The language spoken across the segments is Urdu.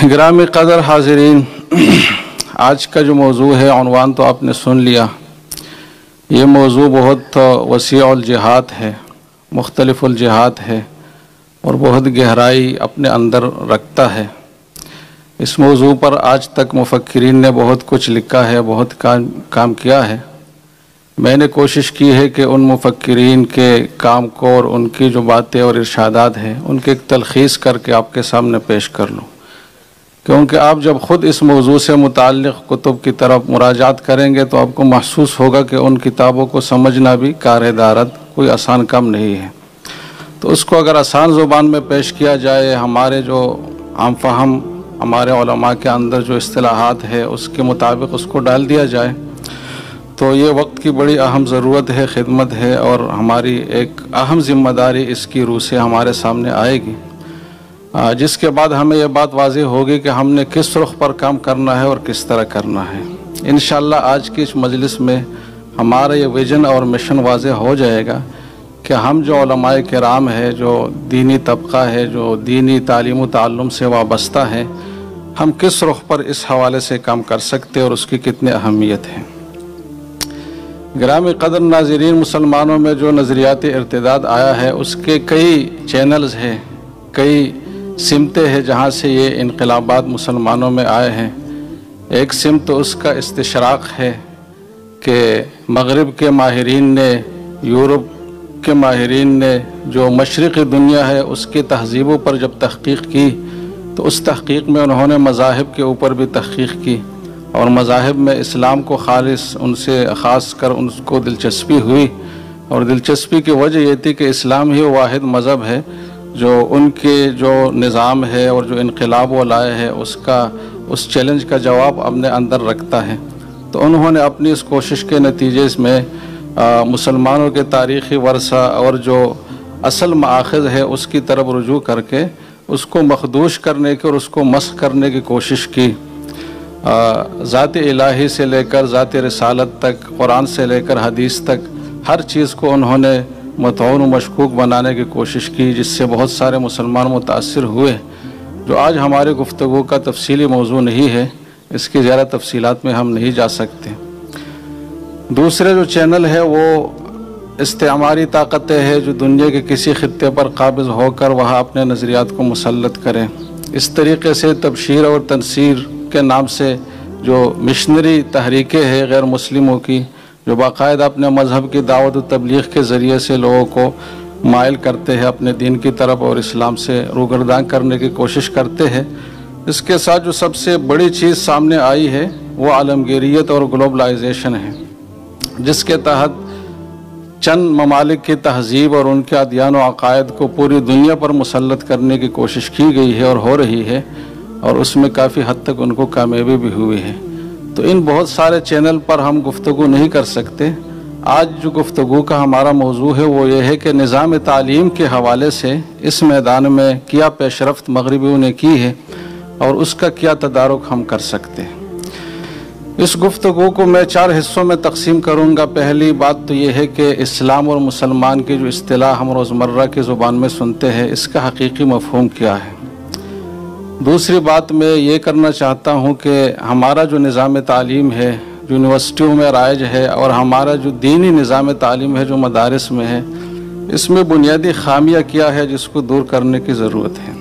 گرامی قدر حاضرین، آج کا جو موضوع ہے عنوان تو آپ نے سن لیا۔ یہ موضوع بہت وسیع الجہات ہے، مختلف الجہات ہے اور بہت گہرائی اپنے اندر رکھتا ہے۔ اس موضوع پر آج تک مفکرین نے بہت کچھ لکھا ہے، بہت کام کیا ہے۔ میں نے کوشش کی ہے کہ ان مفکرین کے کام کو اور ان کی جو باتیں اور ارشادات ہیں ان کی ایک تلخیص کر کے آپ کے سامنے پیش کر لوں، کیونکہ آپ جب خود اس موضوع سے متعلق کتب کی طرف مراجعات کریں گے تو آپ کو محسوس ہوگا کہ ان کتابوں کو سمجھنا بھی کار دارت کوئی آسان کام نہیں ہے۔ تو اس کو اگر آسان زبان میں پیش کیا جائے، ہمارے جو عام فہم ہمارے علماء کے اندر جو اصطلاحات ہے اس کے مطابق اس کو ڈال دیا جائے تو یہ وقت کی بڑی اہم ضرورت ہے، خدمت ہے، اور ہماری ایک اہم ذمہ داری اس کی روح سے ہمارے سامنے آئے گی، جس کے بعد ہمیں یہ بات واضح ہوگی کہ ہم نے کس رخ پر کام کرنا ہے اور کس طرح کرنا ہے۔ انشاءاللہ آج کی اس مجلس میں ہمارا یہ ویژن اور مشن واضح ہو جائے گا کہ ہم جو علماء کرام ہے، جو دینی طبقہ ہے، جو دینی تعلیم و تعلم سے وابستہ ہے، ہم کس رخ پر اس حوالے سے کام کر سکتے اور اس کی کتنی اہمیت ہے۔ گرامی قدر ناظرین، مسلمانوں میں جو نظریاتی ارتداد آیا ہے اس کے کئی چینلز ہیں، کئی سمتیں ہیں جہاں سے یہ انقلابات مسلمانوں میں آئے ہیں۔ ایک سمت اس کا استشراق ہے کہ مغرب کے ماہرین نے، یورپ کے ماہرین نے جو مشرقی دنیا ہے اس کی تہذیبوں پر جب تحقیق کی تو اس تحقیق میں انہوں نے مذاہب کے اوپر بھی تحقیق کی، اور مذاہب میں اسلام کو خالص ان سے خاص کر ان کو دلچسپی ہوئی، اور دلچسپی کی وجہ یہ تھی کہ اسلام ہی واحد مذہب ہے جو ان کے جو نظام ہے اور جو انقلاب وہ لائے ہے اس چیلنج کا جواب اپنے اندر رکھتا ہے۔ تو انہوں نے اپنی اس کوشش کے نتیجے میں مسلمانوں کے تاریخی ورثہ اور جو اصل مآخذ ہے اس کی طرف رجوع کر کے اس کو مخدوش کرنے کی اور اس کو مسخ کرنے کی کوشش کی۔ ذات الہی سے لے کر ذات رسالت تک، قرآن سے لے کر حدیث تک، ہر چیز کو انہوں نے متعون و مشکوک بنانے کی کوشش کی، جس سے بہت سارے مسلمان متاثر ہوئے، جو آج ہماری گفتگو کا تفصیلی موضوع نہیں ہے، اس کی زیادہ تفصیلات میں ہم نہیں جا سکتے۔ دوسرے جو چینل ہے وہ استعماری طاقتیں ہیں جو دنیا کے کسی خطے پر قابض ہو کر وہاں اپنے نظریات کو مسلط کریں۔ اس طریقے سے تبشیر اور تنصیر کے نام سے جو مشنری تحریکیں ہیں غیر مسلموں کی، جو باقاعدہ اپنے مذہب کی دعوت و تبلیغ کے ذریعے سے لوگوں کو مائل کرتے ہیں اپنے دین کی طرف اور اسلام سے روگردان کرنے کی کوشش کرتے ہیں، اس کے ساتھ جو سب سے بڑی چیز سامنے آئی ہے وہ عالمگیریت اور گلوبلائزیشن ہے، جس کے تحت چند ممالک کی تہذیب اور ان کے ادیان و عقائد کو پوری دنیا پر مسلط کرنے کی کوشش کی گئی ہے اور ہو رہی ہے، اور اس میں کافی حد تک ان کو کامیابی بھی ہوئی ہے۔ تو ان بہت سارے چینل پر ہم گفتگو نہیں کر سکتے۔ آج جو گفتگو کا ہمارا موضوع ہے وہ یہ ہے کہ نظام تعلیم کے حوالے سے اس میدان میں کیا پیش رفت مغربیوں نے کی ہے اور اس کا کیا تدارک ہم کر سکتے ہیں۔ اس گفتگو کو میں 4 حصوں میں تقسیم کروں گا۔ پہلی بات تو یہ ہے کہ اسلام اور مسلمان کی جو اصطلاح ہم روزمرہ کی زبان میں سنتے ہیں اس کا حقیقی مفہوم کیا ہے۔ دوسری بات میں یہ کرنا چاہتا ہوں کہ ہمارا جو نظام تعلیم ہے جو یونیورسٹیوں میں رائج ہے اور ہمارا جو دینی نظام تعلیم ہے جو مدارس میں ہے، اس میں بنیادی خامیہ کیا ہے جس کو دور کرنے کی ضرورت ہے۔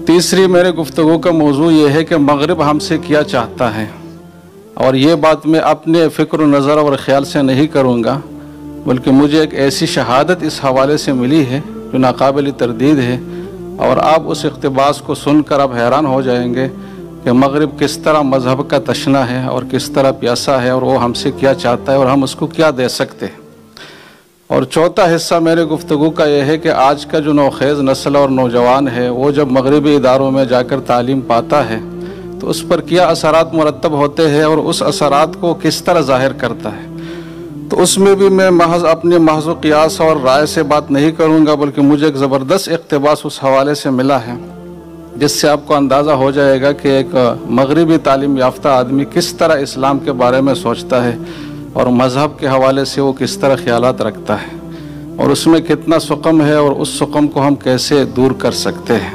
تیسری میرے گفتگو کا موضوع یہ ہے کہ مغرب ہم سے کیا چاہتا ہے، اور یہ بات میں اپنے فکر و نظر اور خیال سے نہیں کروں گا، بلکہ مجھے ایک ایسی شہادت اس حوالے سے ملی ہے جو ناقابل تردید ہے، اور آپ اس اقتباس کو سن کر اب حیران ہو جائیں گے کہ مغرب کس طرح مذہب کا تشنا ہے اور کس طرح پیاسا ہے، اور وہ ہم سے کیا چاہتا ہے اور ہم اس کو کیا دے سکتے ہیں۔ اور چوتھا حصہ میرے گفتگو کا یہ ہے کہ آج کا جو نوخیز نسل اور نوجوان ہے وہ جب مغربی اداروں میں جا کر تعلیم پاتا ہے تو اس پر کیا اثرات مرتب ہوتے ہیں اور اس اثرات کو کس طرح ظاہر کرتا ہے۔ تو اس میں بھی میں اپنے محض و قیاس اور رائے سے بات نہیں کروں گا، بلکہ مجھے ایک زبردست اقتباس اس حوالے سے ملا ہے جس سے آپ کو اندازہ ہو جائے گا کہ ایک مغربی تعلیم یافتہ آدمی کس طرح اسلام کے بارے میں سوچتا ہے اور مذہب کے حوالے سے وہ کس طرح خیالات رکھتا ہے، اور اس میں کتنا سقم ہے اور اس سقم کو ہم کیسے دور کر سکتے ہیں۔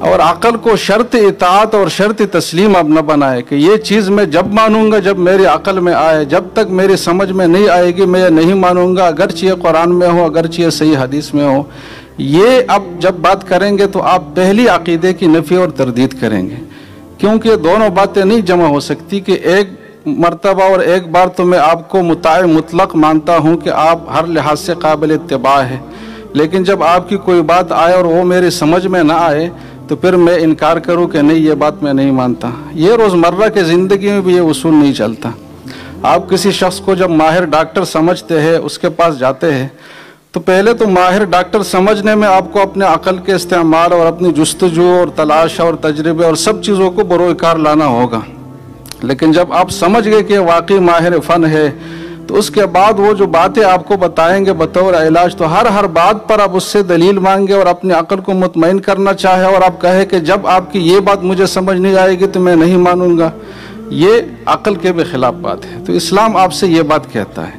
اور عقل کو شرط اطاعت اور شرط تسلیم اب نہ بنائے کہ یہ چیز میں جب مانوں گا جب میری عقل میں آئے، جب تک میری سمجھ میں نہیں آئے گی میں نہیں مانوں گا، اگرچہ یہ قرآن میں ہو، اگرچہ یہ صحیح حدیث میں ہو۔ یہ اب جب بات کریں گے تو آپ پہلی عقیدے کی نفی اور تردید کریں گے، کیونکہ دونوں باتیں نہیں جمع ہو سکتی کہ ایک مرتبہ اور ایک بار تو میں آپ کو مطاع مطلق مانتا ہوں کہ آپ ہر لحاظ سے قابل اتباع ہے، لیکن جب آپ کی کوئی بات آئے اور وہ میری سمجھ میں نہ آئے تو پھر میں انکار کروں کہ نہیں یہ بات میں نہیں مانتا۔ یہ روزمرہ کی زندگی میں بھی یہ اصول نہیں چلتا۔ آپ کسی شخص کو جب ماہر ڈاکٹر سمجھتے ہیں، اس کے پاس جاتے ہیں، تو پہلے تو ماہر ڈاکٹر سمجھنے میں آپ کو اپنے عقل کے استعمال اور اپنی جستجو اور تلاش اور تجربے اور سب چیزوں کو بروئے کار لانا ہوگا، لیکن جب آپ سمجھ گئے کہ واقعی ماہر فن ہے تو اس کے بعد وہ جو باتیں آپ کو بتائیں گے بطور علاج، تو ہر بات پر آپ اس سے دلیل مانگے اور اپنی عقل کو مطمئن کرنا چاہے، اور آپ کہے کہ جب آپ کی یہ بات مجھے سمجھ نہیں آئے گی تو میں نہیں مانوں گا، یہ عقل کے بھی خلاف بات ہے۔ تو اسلام آپ سے یہ بات کہتا ہے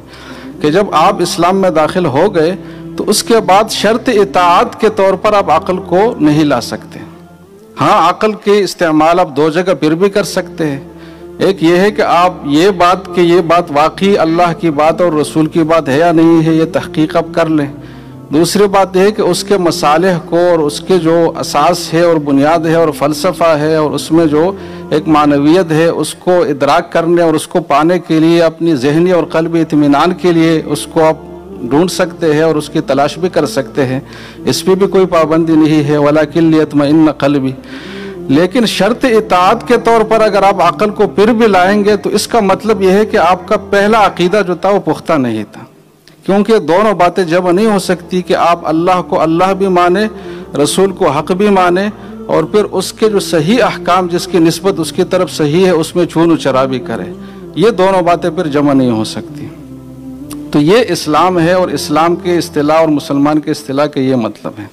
کہ جب آپ اسلام میں داخل ہو گئے تو اس کے بعد شرط اطاعت کے طور پر آپ عقل کو نہیں لا سکتے۔ ہاں، عقل کے استعمال آپ دو جگہ پھر بھی کر سکتے ہیں۔ ایک یہ ہے کہ آپ یہ بات کہ یہ بات واقعی اللہ کی بات اور رسول کی بات ہے یا نہیں ہے، یہ تحقیق آپ کر لیں۔ دوسری بات یہ ہے کہ اس کے مصالح کو اور اس کے جو اساس ہے اور بنیاد ہے اور فلسفہ ہے اور اس میں جو ایک معنویت ہے، اس کو ادراک کرنے اور اس کو پانے کے لیے اپنی ذہنی اور قلبی اطمینان کے لیے اس کو آپ ڈھونڈ سکتے ہیں اور اس کی تلاش بھی کر سکتے ہیں، اس پہ بھی کوئی پابندی نہیں ہے، وَلَكِنْ لِيَطْمَئِنَّ قَلْبِي۔ لیکن شرط اطاعت کے طور پر اگر آپ عقل کو پھر بھی لائیں گے تو اس کا مطلب یہ ہے کہ آپ کا پہلا عقیدہ جو تھا وہ پختہ نہیں تھا، کیونکہ دونوں باتیں جمع نہیں ہو سکتی کہ آپ اللہ کو اللہ بھی مانیں، رسول کو حق بھی مانیں، اور پھر اس کے جو صحیح احکام جس کی نسبت اس کی طرف صحیح ہے اس میں چون و چرا بھی کریں۔ یہ دونوں باتیں پھر جمع نہیں ہو سکتی۔ تو یہ اسلام ہے، اور اسلام کے اصطلاح اور مسلمان کے اصطلاح کے یہ مطلب ہے۔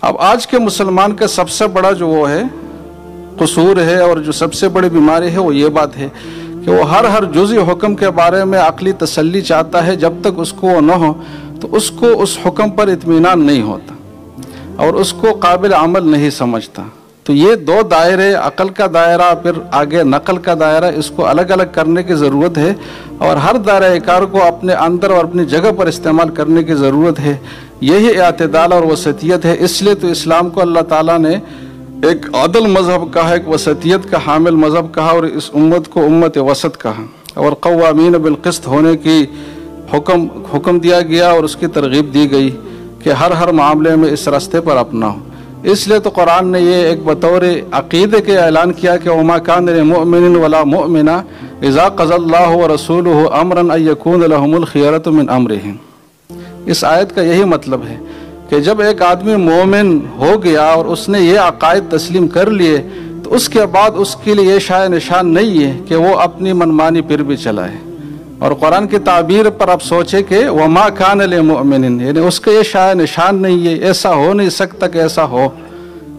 اب آج کے مسلمان کا سب سے بڑا جو وہ ہے قصور ہے اور جو سب سے بڑی بیماری ہے وہ یہ بات ہے کہ وہ ہر جزئی حکم کے بارے میں عقلی تسلی چاہتا ہے، جب تک اس کو وہ نہ ہو تو اس کو اس حکم پر اطمینان نہیں ہوتا اور اس کو قابل عمل نہیں سمجھتا۔ تو یہ دو دائرے، عقل کا دائرہ پھر آگے نقل کا دائرہ، اس کو الگ الگ کرنے کی ضرورت ہے، اور ہر دائرہ کار کو اپنے اندر اور اپنی جگہ پر استعمال کرنے کی ضرورت ہے۔ یہی اعتدال اور وسطیت ہے۔ اس لیے تو اسلام کو اللہ تعالیٰ نے ایک عدل مذہب کہا، ایک وسطیت کا حامل مذہب کہا، اور اس امت کو امت وسط کہا، اور قوامین بالقسط ہونے کی حکم دیا گیا اور اس کی ترغیب دی گئی کہ ہر معاملے میں اس راستے پر اپنا ہو۔ اس لیے تو قرآن نے یہ ایک بطور عقیدے کے اعلان کیا کہ وَمَا كَانَ لِمُؤْمِنٍ وَلَا مُؤْمِنَةٍ إِذَا قَضَى اللَّهُ وَرَسُولُهُ أَمْرًا أَن يَكُونَ لَهُمُ الْخِيَرَةُ مِنْ أَمْرِهِمْ۔ اس آیت کا یہی مطلب ہے کہ جب ایک آدمی مومن ہو گیا اور اس نے یہ عقائد تسلیم کر لیے تو اس کے بعد اس کے لیے یہ شائع نشان نہیں ہے کہ وہ اپنی منمانی پھر بھی چلائے۔ اور قرآن کی تعبیر پر آپ سوچے کہ وَمَا كَانَ لِمُؤْمِنٍ، یعنی اس کے یہ شائع نشان نہیں ہے، ایسا ہو نہیں سکتا کہ ایسا ہو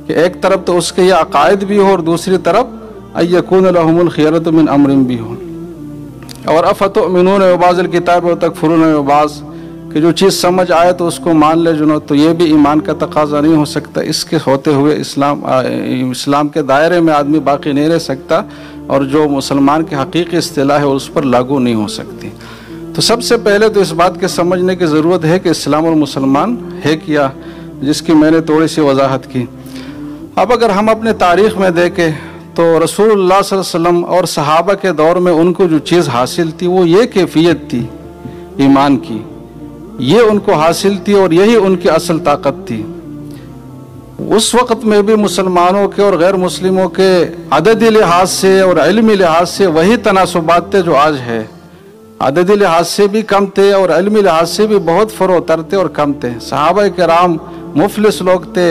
کہ ایک طرف تو اس کے یہ عقائد بھی ہو اور دوسری طرف أَن يَكُونَ لَهُمُ الْخِيَرَةُ مِنْ أَمْرِهِمْ بھی ہو۔ اور أَفَتُؤْمِنُونَ بِبَعْضِ الْكِتَابِ وَتَكْفُرُونَ بِبَعْضٍ، کہ جو چیز سمجھ آئے تو اس کو مان لے جنو، تو یہ بھی ایمان کا تقاضا نہیں ہو سکتا۔ اس کے ہوتے ہوئے اسلام کے دائرے میں آدمی باقی نہیں رہ سکتا، اور جو مسلمان کی حقیقی اصطلاح ہے اس پر لاگو نہیں ہو سکتی۔ تو سب سے پہلے تو اس بات کے سمجھنے کی ضرورت ہے کہ اسلام اور مسلمان ہے کیا، جس کی میں نے تھوڑی سی وضاحت کی۔ اب اگر ہم اپنے تاریخ میں دیکھیں تو رسول اللہ صلی اللہ علیہ وسلم اور صحابہ کے دور میں ان کو جو چیز حاصل تھی وہ یہ کیفیت تھی ایمان کی، یہ ان کو حاصل تھی اور یہی ان کی اصل طاقت تھی۔ اس وقت میں بھی مسلمانوں کے اور غیر مسلموں کے عددی لحاظ سے اور علمی لحاظ سے وہی تناسبات تھے جو آج ہے۔ عددی لحاظ سے بھی کم تھے اور علمی لحاظ سے بھی بہت فروتر تھے اور کم تھے۔ صحابہ کرام مفلس لوگ تھے،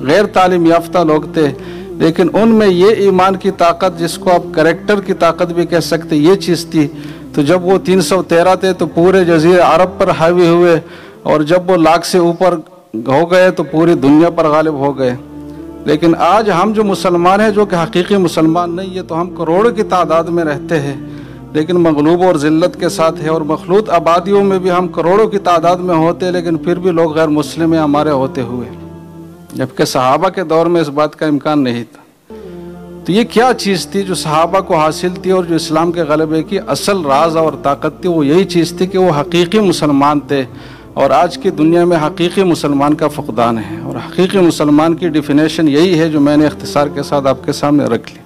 غیر تعلیم یافتہ لوگ تھے، لیکن ان میں یہ ایمان کی طاقت، جس کو آپ کریکٹر کی طاقت بھی کہہ سکتے، یہ چیز تھی۔ تو جب وہ 313 تھے تو پورے جزیرہ عرب پر حاوی ہوئے، اور جب وہ لاکھ سے اوپر ہو گئے تو پوری دنیا پر غالب ہو گئے۔ لیکن آج ہم جو مسلمان ہیں، جو کہ حقیقی مسلمان نہیں ہے، تو ہم کروڑوں کی تعداد میں رہتے ہیں، لیکن مغلوب اور ذلت کے ساتھ ہے، اور مخلوط آبادیوں میں بھی ہم کروڑوں کی تعداد میں ہوتے، لیکن پھر بھی لوگ غیر مسلم ہیں ہمارے ہوتے ہوئے۔ جبکہ صحابہ کے دور میں اس بات کا امکان نہیں تھا۔ تو یہ کیا چیز تھی جو صحابہ کو حاصل تھی اور جو اسلام کے غلبے کی اصل راز اور طاقت تھی؟ وہ یہی چیز تھی کہ وہ حقیقی مسلمان تھے، اور آج کی دنیا میں حقیقی مسلمان کا فقدان ہے، اور حقیقی مسلمان کی ڈیفینیشن یہی ہے جو میں نے اختصار کے ساتھ آپ کے سامنے رکھ لی۔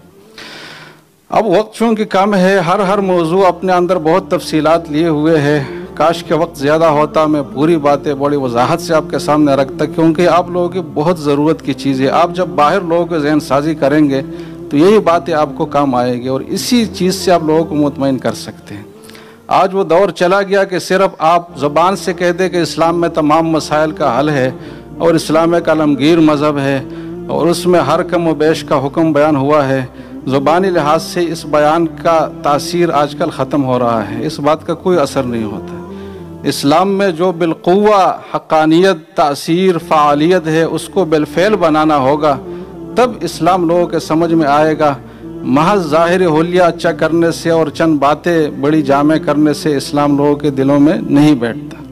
اب وقت چونکہ کم ہے، ہر موضوع اپنے اندر بہت تفصیلات لیے ہوئے ہے، کاش کے وقت زیادہ ہوتا، میں پوری باتیں بڑی وضاحت سے آپ کے سامنے رکھتا، کیونکہ آپ لوگوں کی بہت ضرورت کی چیز ہے۔ آپ جب باہر لوگوں کو ذہن سازی کریں گے تو یہی باتیں آپ کو کام آئے گی، اور اسی چیز سے آپ لوگوں کو مطمئن کر سکتے ہیں۔ آج وہ دور چلا گیا کہ صرف آپ زبان سے کہہ دیں کہ اسلام میں تمام مسائل کا حل ہے، اور اسلام ایک عالمگیر مذہب ہے، اور اس میں ہر کم و بیش کا حکم بیان ہوا ہے۔ زبانی لحاظ سے اس بیان کا تاثیر آج کل ختم ہو رہا ہے، اس بات کا کوئی اثر نہیں ہوتا۔ اسلام میں جو بالقوہ حقانیت، تاثیر، فعالیت ہے، اس کو بالفعل بنانا ہوگا، تب اسلام لوگوں کے سمجھ میں آئے گا۔ محض ظاہر حلیہ اچھا کرنے سے اور چند باتیں بڑی جامع کرنے سے اسلام لوگوں کے دلوں میں نہیں بیٹھتا۔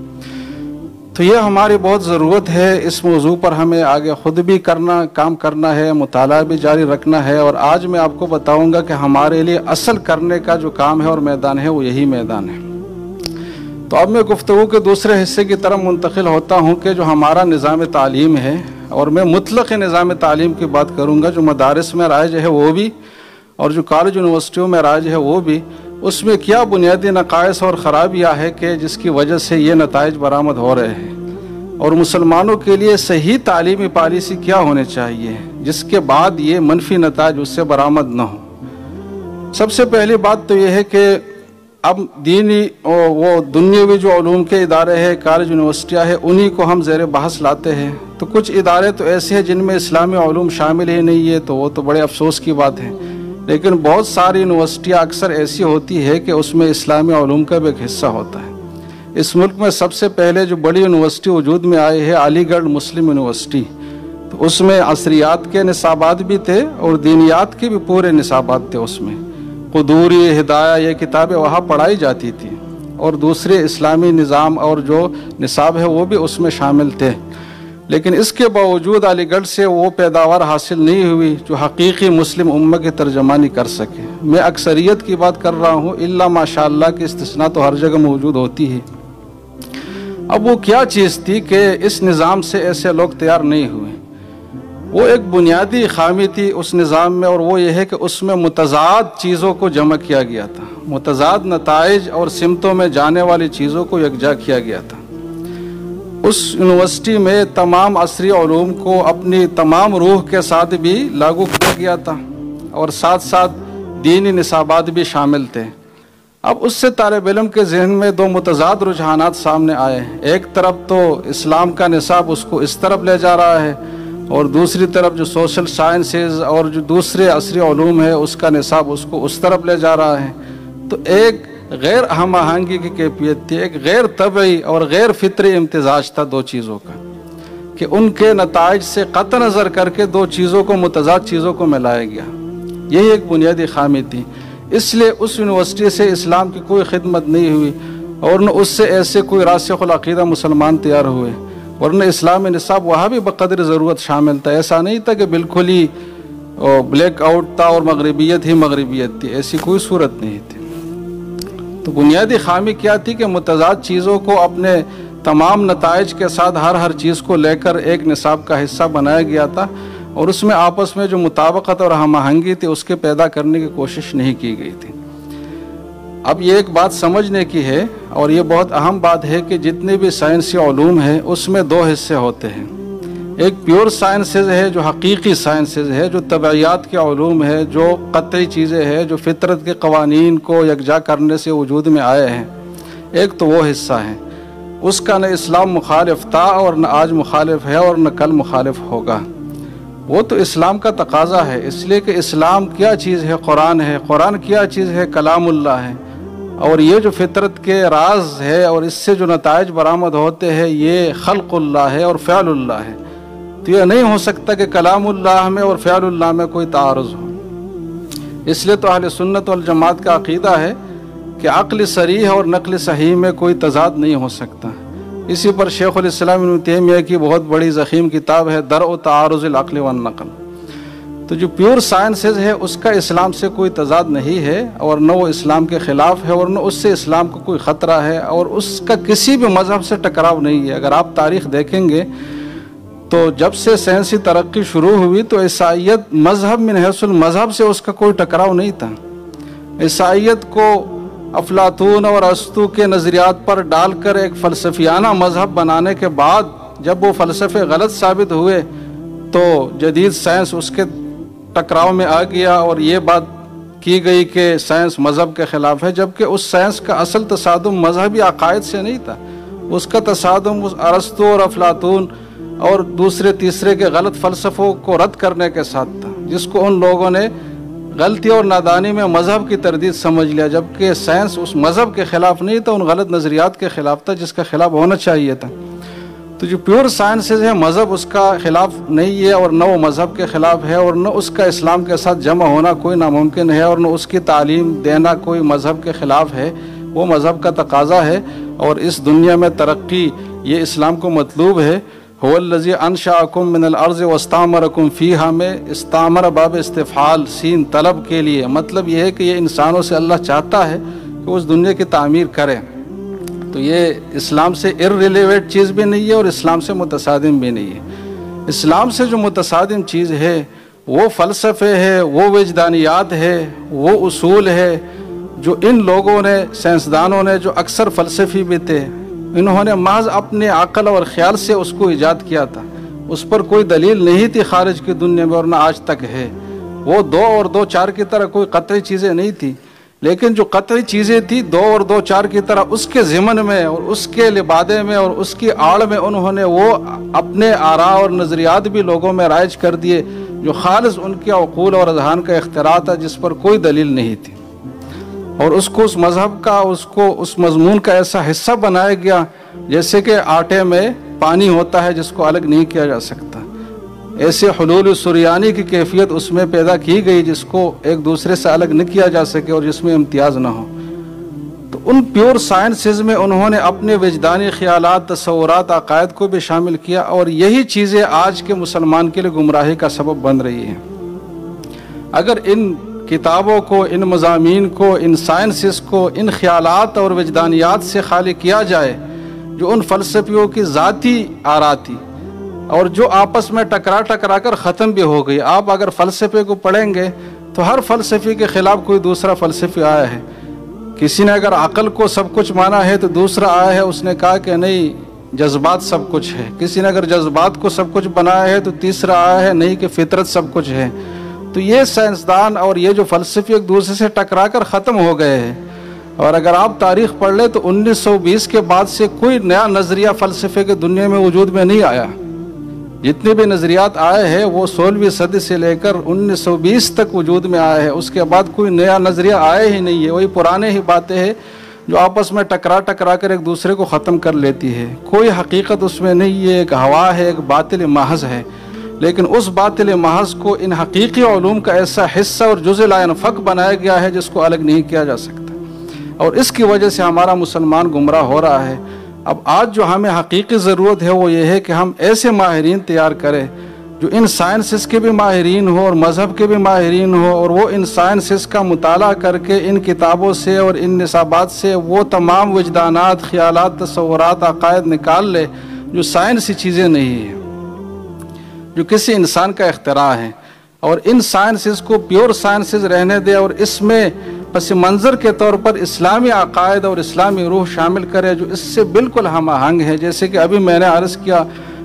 تو یہ ہماری بہت ضرورت ہے، اس موضوع پر ہمیں آگے خود بھی کام کرنا ہے، مطالعہ بھی جاری رکھنا ہے، اور آج میں آپ کو بتاؤں گا کہ ہمارے لیے اصل کرنے کا جو کام ہے اور میدان ہے وہ یہی میدان ہے۔ تو اب میں گفتگو کے دوسرے حصے کی طرف منتقل ہوتا ہوں کہ جو ہمارا نظام تعلیم ہے، اور میں مطلق نظام تعلیم کی بات کروں گا، جو مدارس میں رائج ہے وہ بھی، اور جو کالج یونیورسٹیوں میں رائج ہے وہ بھی، اس میں کیا بنیادی نقائص اور خرابیاں ہے کہ جس کی وجہ سے یہ نتائج برآمد ہو رہے ہیں، اور مسلمانوں کے لیے صحیح تعلیمی پالیسی کیا ہونے چاہیے جس کے بعد یہ منفی نتائج اس سے برآمد نہ ہوں۔ سب سے پہلی بات تو یہ ہے کہ اب دینی وہ دنیاوی جو علوم کے ادارے ہیں، کالج یونیورسٹیاں ہیں، انہی کو ہم زیر بحث لاتے ہیں۔ تو کچھ ادارے تو ایسے ہیں جن میں اسلامی علوم شامل ہی نہیں ہے، تو وہ تو بڑے افسوس کی بات ہے، لیکن بہت ساری یونیورسٹیاں اکثر ایسی ہوتی ہے کہ اس میں اسلامی علوم کا بھی ایک حصہ ہوتا ہے۔ اس ملک میں سب سے پہلے جو بڑی یونیورسٹی وجود میں آئی ہے علی گڑھ مسلم یونیورسٹی، تو اس میں عصریات کے نصابات بھی تھے اور دینیات کے بھی پورے نصابات تھے۔ اس میں قدوری، ہدایہ، یہ کتابیں وہاں پڑھائی جاتی تھی، اور دوسرے اسلامی نظام اور جو نصاب ہے وہ بھی اس میں شامل تھے، لیکن اس کے باوجود علی گڑھ سے وہ پیداوار حاصل نہیں ہوئی جو حقیقی مسلم امہ کی ترجمانی کر سکے۔ میں اکثریت کی بات کر رہا ہوں، الا ماشاءاللہ کی استثناء تو ہر جگہ موجود ہوتی ہے۔ اب وہ کیا چیز تھی کہ اس نظام سے ایسے لوگ تیار نہیں ہوئے؟ وہ ایک بنیادی خامی تھی اس نظام میں، اور وہ یہ ہے کہ اس میں متضاد چیزوں کو جمع کیا گیا تھا، متضاد نتائج اور سمتوں میں جانے والی چیزوں کو یکجا کیا گیا تھا۔ اس یونیورسٹی میں تمام عصری علوم کو اپنی تمام روح کے ساتھ بھی لاگو کیا گیا تھا، اور ساتھ ساتھ دینی نصابات بھی شامل تھے۔ اب اس سے طالب علم کے ذہن میں دو متضاد رجحانات سامنے آئے ہیں۔ ایک طرف تو اسلام کا نصاب اس کو اس طرف لے جا رہا ہے، اور دوسری طرف جو سوشل سائنسز اور جو دوسرے عصری علوم ہے اس کا نصاب اس کو اس طرف لے جا رہا ہے۔ تو ایک غیر ہم آہنگی کی کیفیت تھی، ایک غیر طبعی اور غیر فطری امتزاج تھا دو چیزوں کا، کہ ان کے نتائج سے قطع نظر کر کے دو چیزوں کو، متضاد چیزوں کو ملایا گیا۔ یہی ایک بنیادی خامی تھی، اس لیے اس یونیورسٹی سے اسلام کی کوئی خدمت نہیں ہوئی، اور نہ اس سے ایسے کوئی راسخ العقیدہ مسلمان تیار ہوئے، ورنہ اسلامی نصاب وہاں بھی بقدر ضرورت شامل تھا۔ ایسا نہیں تھا کہ بالکل ہی بلیک آؤٹ تھا اور مغربیت ہی مغربیت تھی، ایسی کوئی صورت نہیں تھی۔ تو بنیادی خامی کیا تھی کہ متضاد چیزوں کو اپنے تمام نتائج کے ساتھ ہر چیز کو لے کر ایک نصاب کا حصہ بنایا گیا تھا، اور اس میں آپس میں جو مطابقت اور ہم آہنگی تھی اس کے پیدا کرنے کی کوشش نہیں کی گئی تھی۔ اب یہ ایک بات سمجھنے کی ہے، اور یہ بہت اہم بات ہے کہ جتنے بھی سائنسی علوم ہیں اس میں دو حصے ہوتے ہیں۔ ایک پیور سائنسز ہے جو حقیقی سائنسز ہے، جو طبعیات کے علوم ہے، جو قطعی چیزیں ہیں، جو فطرت کے قوانین کو یکجا کرنے سے وجود میں آئے ہیں۔ ایک تو وہ حصہ ہے، اس کا نہ اسلام مخالف تھا اور نہ آج مخالف ہے اور نہ کل مخالف ہوگا۔ وہ تو اسلام کا تقاضا ہے، اس لیے کہ اسلام کیا چیز ہے؟ قرآن ہے۔ قرآن کیا چیز ہے؟ کلام اللہ ہے۔ اور یہ جو فطرت کے راز ہے اور اس سے جو نتائج برآمد ہوتے ہیں یہ خلق اللہ ہے اور فعل اللہ ہے۔ تو یہ نہیں ہو سکتا کہ کلام اللہ میں اور فعل اللہ میں کوئی تعارض ہو۔ اس لیے تو اہل سنت والجماعت کا عقیدہ ہے کہ عقل صریح اور نقل صحیح میں کوئی تضاد نہیں ہو سکتا۔ اسی پر شیخ الاسلام ابن تیمیہ کی بہت بڑی ضخیم کتاب ہے درء تعارض العقل والنقل۔ تو جو پیور سائنسز ہے اس کا اسلام سے کوئی تضاد نہیں ہے، اور نہ وہ اسلام کے خلاف ہے، اور نہ اس سے اسلام کو کوئی خطرہ ہے، اور اس کا کسی بھی مذہب سے ٹکراؤ نہیں ہے۔ اگر آپ تاریخ دیکھیں گے تو جب سے سائنسی ترقی شروع ہوئی تو عیسائیت مذہب من حیث المذہب سے اس کا کوئی ٹکراؤ نہیں تھا۔ عیسائیت کو افلاطون اور ارسطو کے نظریات پر ڈال کر ایک فلسفیانہ مذہب بنانے کے بعد جب وہ فلسفے غلط ثابت ہوئے تو جدید سائنس اس کے ٹکراؤ میں آ گیا، اور یہ بات کی گئی کہ سائنس مذہب کے خلاف ہے، جبکہ اس سائنس کا اصل تصادم مذہبی عقائد سے نہیں تھا۔ اس کا تصادم اس ارسطو اور افلاطون اور دوسرے تیسرے کے غلط فلسفوں کو رد کرنے کے ساتھ تھا، جس کو ان لوگوں نے غلطی اور نادانی میں مذہب کی تردید سمجھ لیا، جبکہ سائنس اس مذہب کے خلاف نہیں تھا، ان غلط نظریات کے خلاف تھا جس کا خلاف ہونا چاہیے تھا۔ تو جو پیور سائنسز ہے مذہب اس کا خلاف نہیں ہے، اور نہ وہ مذہب کے خلاف ہے، اور نہ اس کا اسلام کے ساتھ جمع ہونا کوئی ناممکن ہے، اور نہ اس کی تعلیم دینا کوئی مذہب کے خلاف ہے، وہ مذہب کا تقاضا ہے۔ اور اس دنیا میں ترقی یہ اسلام کو مطلوب ہے۔ هو الذی انشأکم من الارض واستعمرکم فیہا میں استعمر باب استفعال سین طلب کے لیے، مطلب یہ ہے کہ یہ انسانوں سے اللہ چاہتا ہے کہ اس دنیا کی تعمیر کریں۔ تو یہ اسلام سے ارریلیویٹ چیز بھی نہیں ہے اور اسلام سے متصادم بھی نہیں ہے۔ اسلام سے جو متصادم چیز ہے وہ فلسفے ہے، وہ وجدانیات ہے، وہ اصول ہے جو ان لوگوں نے، سائنسدانوں نے، جو اکثر فلسفی بھی تھے، انہوں نے محض اپنے عقل اور خیال سے اس کو ایجاد کیا تھا۔ اس پر کوئی دلیل نہیں تھی خارج کی دنیا میں، اور نہ آج تک ہے۔ وہ 2 اور 2 4 کی طرح کوئی قطعی چیزیں نہیں تھی، لیکن جو قطعی چیزیں تھیں 2 اور 2 4 کی طرح اس کے ضمن میں اور اس کے لبادے میں اور اس کی آڑ میں انہوں نے وہ اپنے آراء اور نظریات بھی لوگوں میں رائج کر دیے جو خالص ان کے عقول اور اذہان کا اختراع تھا، جس پر کوئی دلیل نہیں تھی، اور اس کو اس مذہب کا، اس مضمون کا ایسا حصہ بنایا گیا جیسے کہ آٹے میں پانی ہوتا ہے جس کو الگ نہیں کیا جا سکتا۔ ایسے حلول سریانی کی کیفیت اس میں پیدا کی گئی جس کو ایک دوسرے سے الگ نہ کیا جا سکے اور جس میں امتیاز نہ ہو۔ تو ان پیور سائنسز میں انہوں نے اپنے وجدانی خیالات، تصورات، عقائد کو بھی شامل کیا، اور یہی چیزیں آج کے مسلمان کے لیے گمراہی کا سبب بن رہی ہیں۔ اگر ان کتابوں کو، ان مضامین کو، ان سائنسز کو، ان خیالات اور وجدانیات سے خالی کیا جائے جو ان فلسفیوں کی ذاتی آراء تھی اور جو آپس میں ٹکرا کر ختم بھی ہو گئی۔ آپ اگر فلسفے کو پڑھیں گے تو ہر فلسفی کے خلاف کوئی دوسرا فلسفی آیا ہے۔ کسی نے اگر عقل کو سب کچھ مانا ہے تو دوسرا آیا ہے، اس نے کہا کہ نہیں جذبات سب کچھ ہے۔ کسی نے اگر جذبات کو سب کچھ بنایا ہے تو تیسرا آیا ہے نہیں کہ فطرت سب کچھ ہے۔ تو یہ سائنسدان اور یہ جو فلسفی ایک دوسرے سے ٹکرا کر ختم ہو گئے ہیں، اور اگر آپ تاریخ پڑھ لیں تو 1920 کے بعد سے کوئی نیا نظریہ فلسفے کے دنیا میں وجود میں نہیں آیا۔ جتنے بھی نظریات آئے ہیں وہ 16ویں صدی سے لے کر 1920 تک وجود میں آئے ہیں، اس کے بعد کوئی نیا نظریہ آئے ہی نہیں ہے۔ وہی پرانے ہی باتیں ہیں جو آپس میں ٹکرا کر ایک دوسرے کو ختم کر لیتی ہے۔ کوئی حقیقت اس میں نہیں ہے، ایک ہوا ہے، ایک باطل محض ہے۔ لیکن اس باطل محض کو ان حقیقی علوم کا ایسا حصہ اور جزء لا ينفک بنایا گیا ہے جس کو الگ نہیں کیا جا سکتا، اور اس کی وجہ سے ہمارا مسلمان گمراہ ہو رہا ہے۔ اب آج جو ہمیں حقیقی ضرورت ہے وہ یہ ہے کہ ہم ایسے ماہرین تیار کریں جو ان سائنسز کے بھی ماہرین ہو اور مذہب کے بھی ماہرین ہو، اور وہ ان سائنسز کا مطالعہ کر کے ان کتابوں سے اور ان نصابات سے وہ تمام وجدانات، خیالات، تصورات، عقائد نکال لے جو سائنسی چیزیں نہیں ہیں، جو کسی انسان کا اختراع ہے، اور ان سائنسز کو پیور سائنسز رہنے دے اور اس میں پس منظر کے طور پر اسلامی عقائد اور اسلامی روح شامل کرے جو اس سے بالکل ہم آہنگ ہے۔ جیسے کہ ابھی میں نے عرض کیا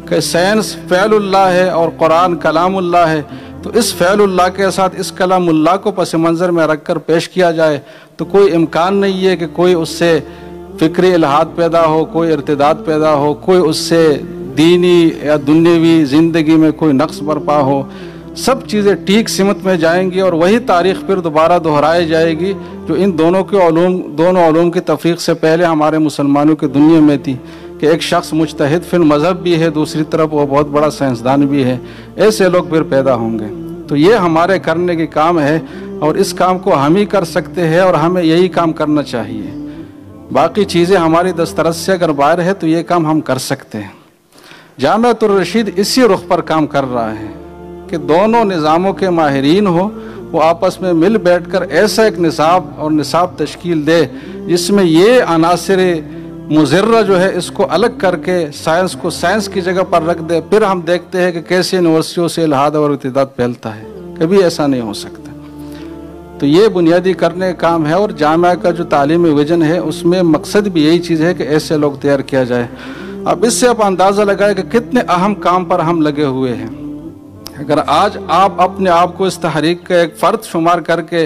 کہ سائنس فعل اللہ ہے اور قرآن کلام اللہ ہے، تو اس فعل اللہ کے ساتھ اس کلام اللہ کو پس منظر میں رکھ کر پیش کیا جائے تو کوئی امکان نہیں ہے کہ کوئی اس سے فکری الحاد پیدا ہو، کوئی ارتداد پیدا ہو، کوئی اس سے دینی یا دنیاوی زندگی میں کوئی نقص برپا ہو۔ سب چیزیں ٹھیک سمت میں جائیں گی اور وہی تاریخ پھر دوبارہ دہرائی جائے گی جو ان دونوں علوم کی تفریق سے پہلے ہمارے مسلمانوں کی دنیا میں تھی، کہ ایک شخص مجتہد فی المذہب بھی ہے، دوسری طرف وہ بہت بڑا سائنسدان بھی ہے۔ ایسے لوگ پھر پیدا ہوں گے۔ تو یہ ہمارے کرنے کی کام ہے، اور اس کام کو ہم ہی کر سکتے ہیں، اور ہمیں یہی کام کرنا چاہیے۔ باقی چیزیں ہماری دسترس سے اگر باہر ہے تو یہ کام ہم کر سکتے ہیں۔ جامعۃ الرشید اسی رخ پر کام کر رہا ہے کہ دونوں نظاموں کے ماہرین ہوں، وہ آپس میں مل بیٹھ کر ایسا ایک نصاب تشکیل دے جس میں یہ عناصر مضرہ جو ہے اس کو الگ کر کے سائنس کو سائنس کی جگہ پر رکھ دے۔ پھر ہم دیکھتے ہیں کہ کیسے یونیورسٹیوں سے الحاد اور ارتداد پھیلتا ہے، کبھی ایسا نہیں ہو سکتا۔ تو یہ بنیادی کرنے کا کام ہے، اور جامعہ کا جو تعلیمی ویژن ہے اس میں مقصد بھی یہی چیز ہے کہ ایسے لوگ تیار کیا جائے۔ اب اس سے آپ اندازہ لگائیں کہ کتنے اہم کام پر ہم لگے ہوئے ہیں۔ اگر آج آپ اپنے آپ کو اس تحریک کا ایک فرد شمار کر کے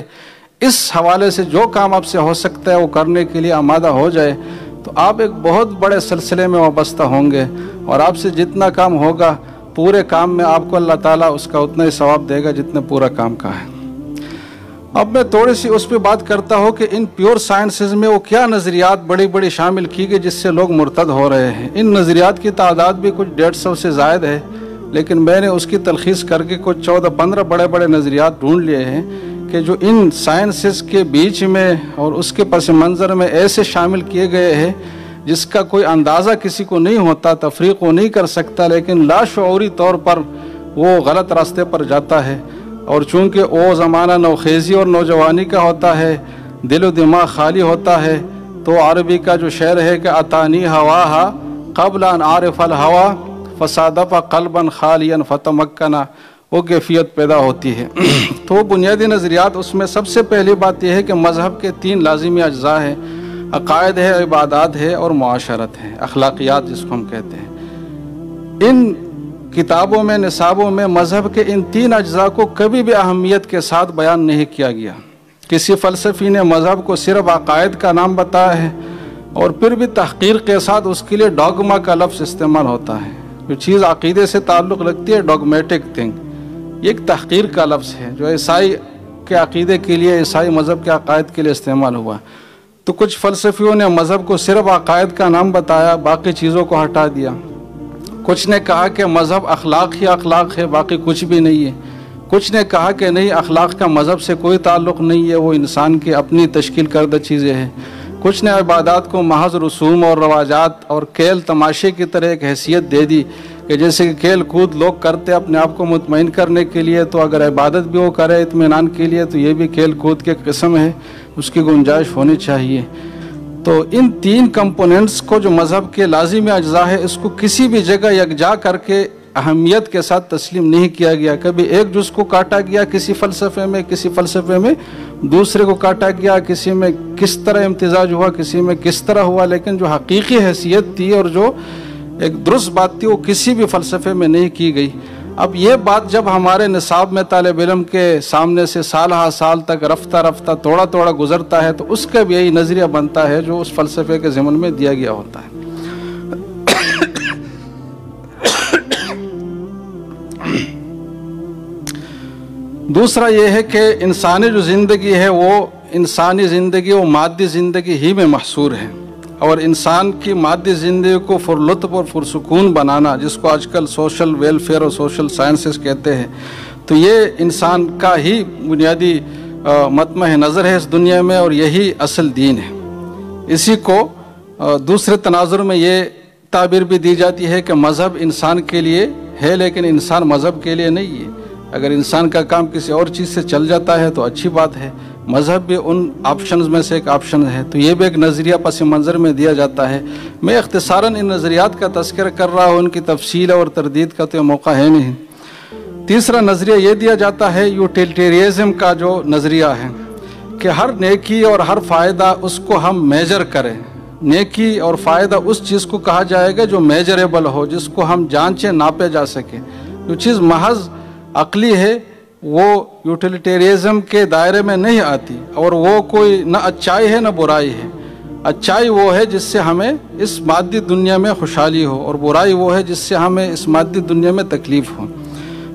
اس حوالے سے جو کام آپ سے ہو سکتا ہے وہ کرنے کے لیے آمادہ ہو جائے تو آپ ایک بہت بڑے سلسلے میں وابستہ ہوں گے، اور آپ سے جتنا کام ہوگا پورے کام میں آپ کو اللہ تعالیٰ اس کا اتنا ہی ثواب دے گا جتنا پورا کام کا ہے۔ اب میں تھوڑی سی اس پہ بات کرتا ہوں کہ ان پیور سائنسز میں وہ کیا نظریات بڑی بڑی شامل کی گئی جس سے لوگ مرتد ہو رہے ہیں۔ ان نظریات کی تعداد بھی کچھ 150 سے زائد ہے، لیکن میں نے اس کی تلخیص کر کے کچھ 14-15 بڑے بڑے نظریات ڈھونڈ لیے ہیں کہ جو ان سائنسز کے بیچ میں اور اس کے پس منظر میں ایسے شامل کیے گئے ہیں جس کا کوئی اندازہ کسی کو نہیں ہوتا، تفریق وہ نہیں کر سکتا، لیکن لاشعوری طور پر وہ غلط راستے پر جاتا ہے۔ اور چونکہ وہ زمانہ نوخیزی اور نوجوانی کا ہوتا ہے، دل و دماغ خالی ہوتا ہے، تو عربی کا جو شعر ہے کہ اتانی ہواہا قبل ان عارف الہوا فصادف قلبا خالیا فتمکنا، وہ کیفیت پیدا ہوتی ہے۔ تو بنیادی نظریات اس میں سب سے پہلی بات یہ ہے کہ مذہب کے 3 لازمی اجزاء ہیں، عقائد ہے، عبادات ہے اور معاشرت ہے، اخلاقیات جس کو ہم کہتے ہیں۔ ان کتابوں میں نصابوں میں مذہب کے ان 3 اجزاء کو کبھی بھی اہمیت کے ساتھ بیان نہیں کیا گیا۔ کسی فلسفی نے مذہب کو صرف عقائد کا نام بتایا ہے، اور پھر بھی تحقیر کے ساتھ اس کے لیے ڈاگما کا لفظ استعمال ہوتا ہے۔ جو چیز عقیدے سے تعلق رکھتی ہے، ڈاگمیٹک تھنگ، یہ ایک تحقیر کا لفظ ہے جو عیسائی کے عقیدے کے لیے، عیسائی مذہب کے عقائد کے لیے استعمال ہوا۔ تو کچھ فلسفیوں نے مذہب کو صرف عقائد کا نام بتایا، باقی چیزوں کو ہٹا دیا۔ کچھ نے کہا کہ مذہب اخلاق ہی اخلاق ہے، باقی کچھ بھی نہیں ہے۔ کچھ نے کہا کہ نہیں، اخلاق کا مذہب سے کوئی تعلق نہیں ہے، وہ انسان کی اپنی تشکیل کردہ چیزیں ہیں۔ کچھ نے عبادات کو محض رسوم اور رواجات اور کھیل تماشے کی طرح ایک حیثیت دے دی کہ جیسے کہ کھیل کود لوگ کرتے اپنے آپ کو مطمئن کرنے کے لیے، تو اگر عبادت بھی وہ کرے اطمینان کے لیے تو یہ بھی کھیل کود کی قسم ہے، اس کی گنجائش ہونی چاہیے۔ تو ان 3 کمپوننٹس کو جو مذہب کے لازمی اجزاء ہے، اس کو کسی بھی جگہ یکجا کر کے اہمیت کے ساتھ تسلیم نہیں کیا گیا۔ کبھی ایک جز کو کاٹا گیا کسی فلسفے میں، کسی فلسفے میں دوسرے کو کاٹا گیا، کسی میں کس طرح امتزاج ہوا، کسی میں کس طرح ہوا، لیکن جو حقیقی حیثیت تھی اور جو ایک درست بات تھی وہ کسی بھی فلسفے میں نہیں کی گئی۔ اب یہ بات جب ہمارے نصاب میں طالب علم کے سامنے سے سال ہا سال تک رفتہ رفتہ توڑا توڑا گزرتا ہے، تو اس کا بھی یہی نظریہ بنتا ہے جو اس فلسفے کے ضمن میں دیا گیا ہوتا ہے۔ دوسرا یہ ہے کہ انسانی جو زندگی ہے وہ انسانی زندگی وہ مادی زندگی ہی میں محصور ہے، اور انسان کی مادی زندگی کو پرلطف اور پرسکون بنانا، جس کو آج کل سوشل ویلفیئر اور سوشل سائنسز کہتے ہیں، تو یہ انسان کا ہی بنیادی مطمع نظر ہے اس دنیا میں، اور یہی اصل دین ہے۔ اسی کو دوسرے تناظر میں یہ تعبیر بھی دی جاتی ہے کہ مذہب انسان کے لیے ہے لیکن انسان مذہب کے لیے نہیں ہے۔ اگر انسان کا کام کسی اور چیز سے چل جاتا ہے تو اچھی بات ہے، مذہب بھی ان آپشنز میں سے ایک آپشن ہے، تو یہ بھی ایک نظریہ پس منظر میں دیا جاتا ہے۔ میں اختصاراً ان نظریات کا تذکرہ کر رہا ہوں، ان کی تفصیل اور تردید کا تو موقع ہے نہیں۔ تیسرا نظریہ یہ دیا جاتا ہے یوٹیلیٹیرزم کا جو نظریہ ہے کہ ہر نیکی اور ہر فائدہ اس کو ہم میجر کریں۔ نیکی اور فائدہ اس چیز کو کہا جائے گا جو میجریبل ہو، جس کو ہم جانچے ناپے جا سکیں۔ جو چیز محض عقلی ہے وہ یوٹیلیٹیرزم کے دائرے میں نہیں آتی، اور وہ کوئی نہ اچائی ہے نہ برائی ہے۔ اچائی وہ ہے جس سے ہمیں اس مادی دنیا میں خوشحالی ہو، اور برائی وہ ہے جس سے ہمیں اس مادی دنیا میں تکلیف ہو۔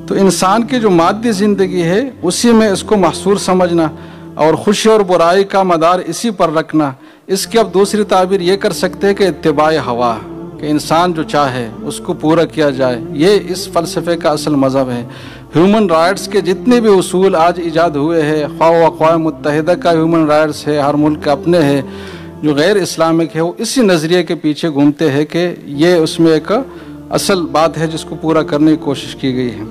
تو انسان کی جو مادی زندگی ہے اسی میں اس کو محصور سمجھنا، اور خوشی اور برائی کا مدار اسی پر رکھنا، اس کی اب دوسری تعبیر یہ کر سکتے ہیں کہ اتباع ہوا، کہ انسان جو چاہے اس کو پورا کیا جائے۔ یہ اس فلسفے کا اصل مذہب ہے۔ ہیومن رائٹس کے جتنے بھی اصول آج ایجاد ہوئے ہیں، خواہ اقوام متحدہ کا ہیومن رائٹس ہے، ہر ملک کے اپنے ہیں، جو غیر اسلامک ہے وہ اسی نظریے کے پیچھے گھومتے ہیں کہ یہ اس میں ایک اصل بات ہے جس کو پورا کرنے کی کوشش کی گئی ہے۔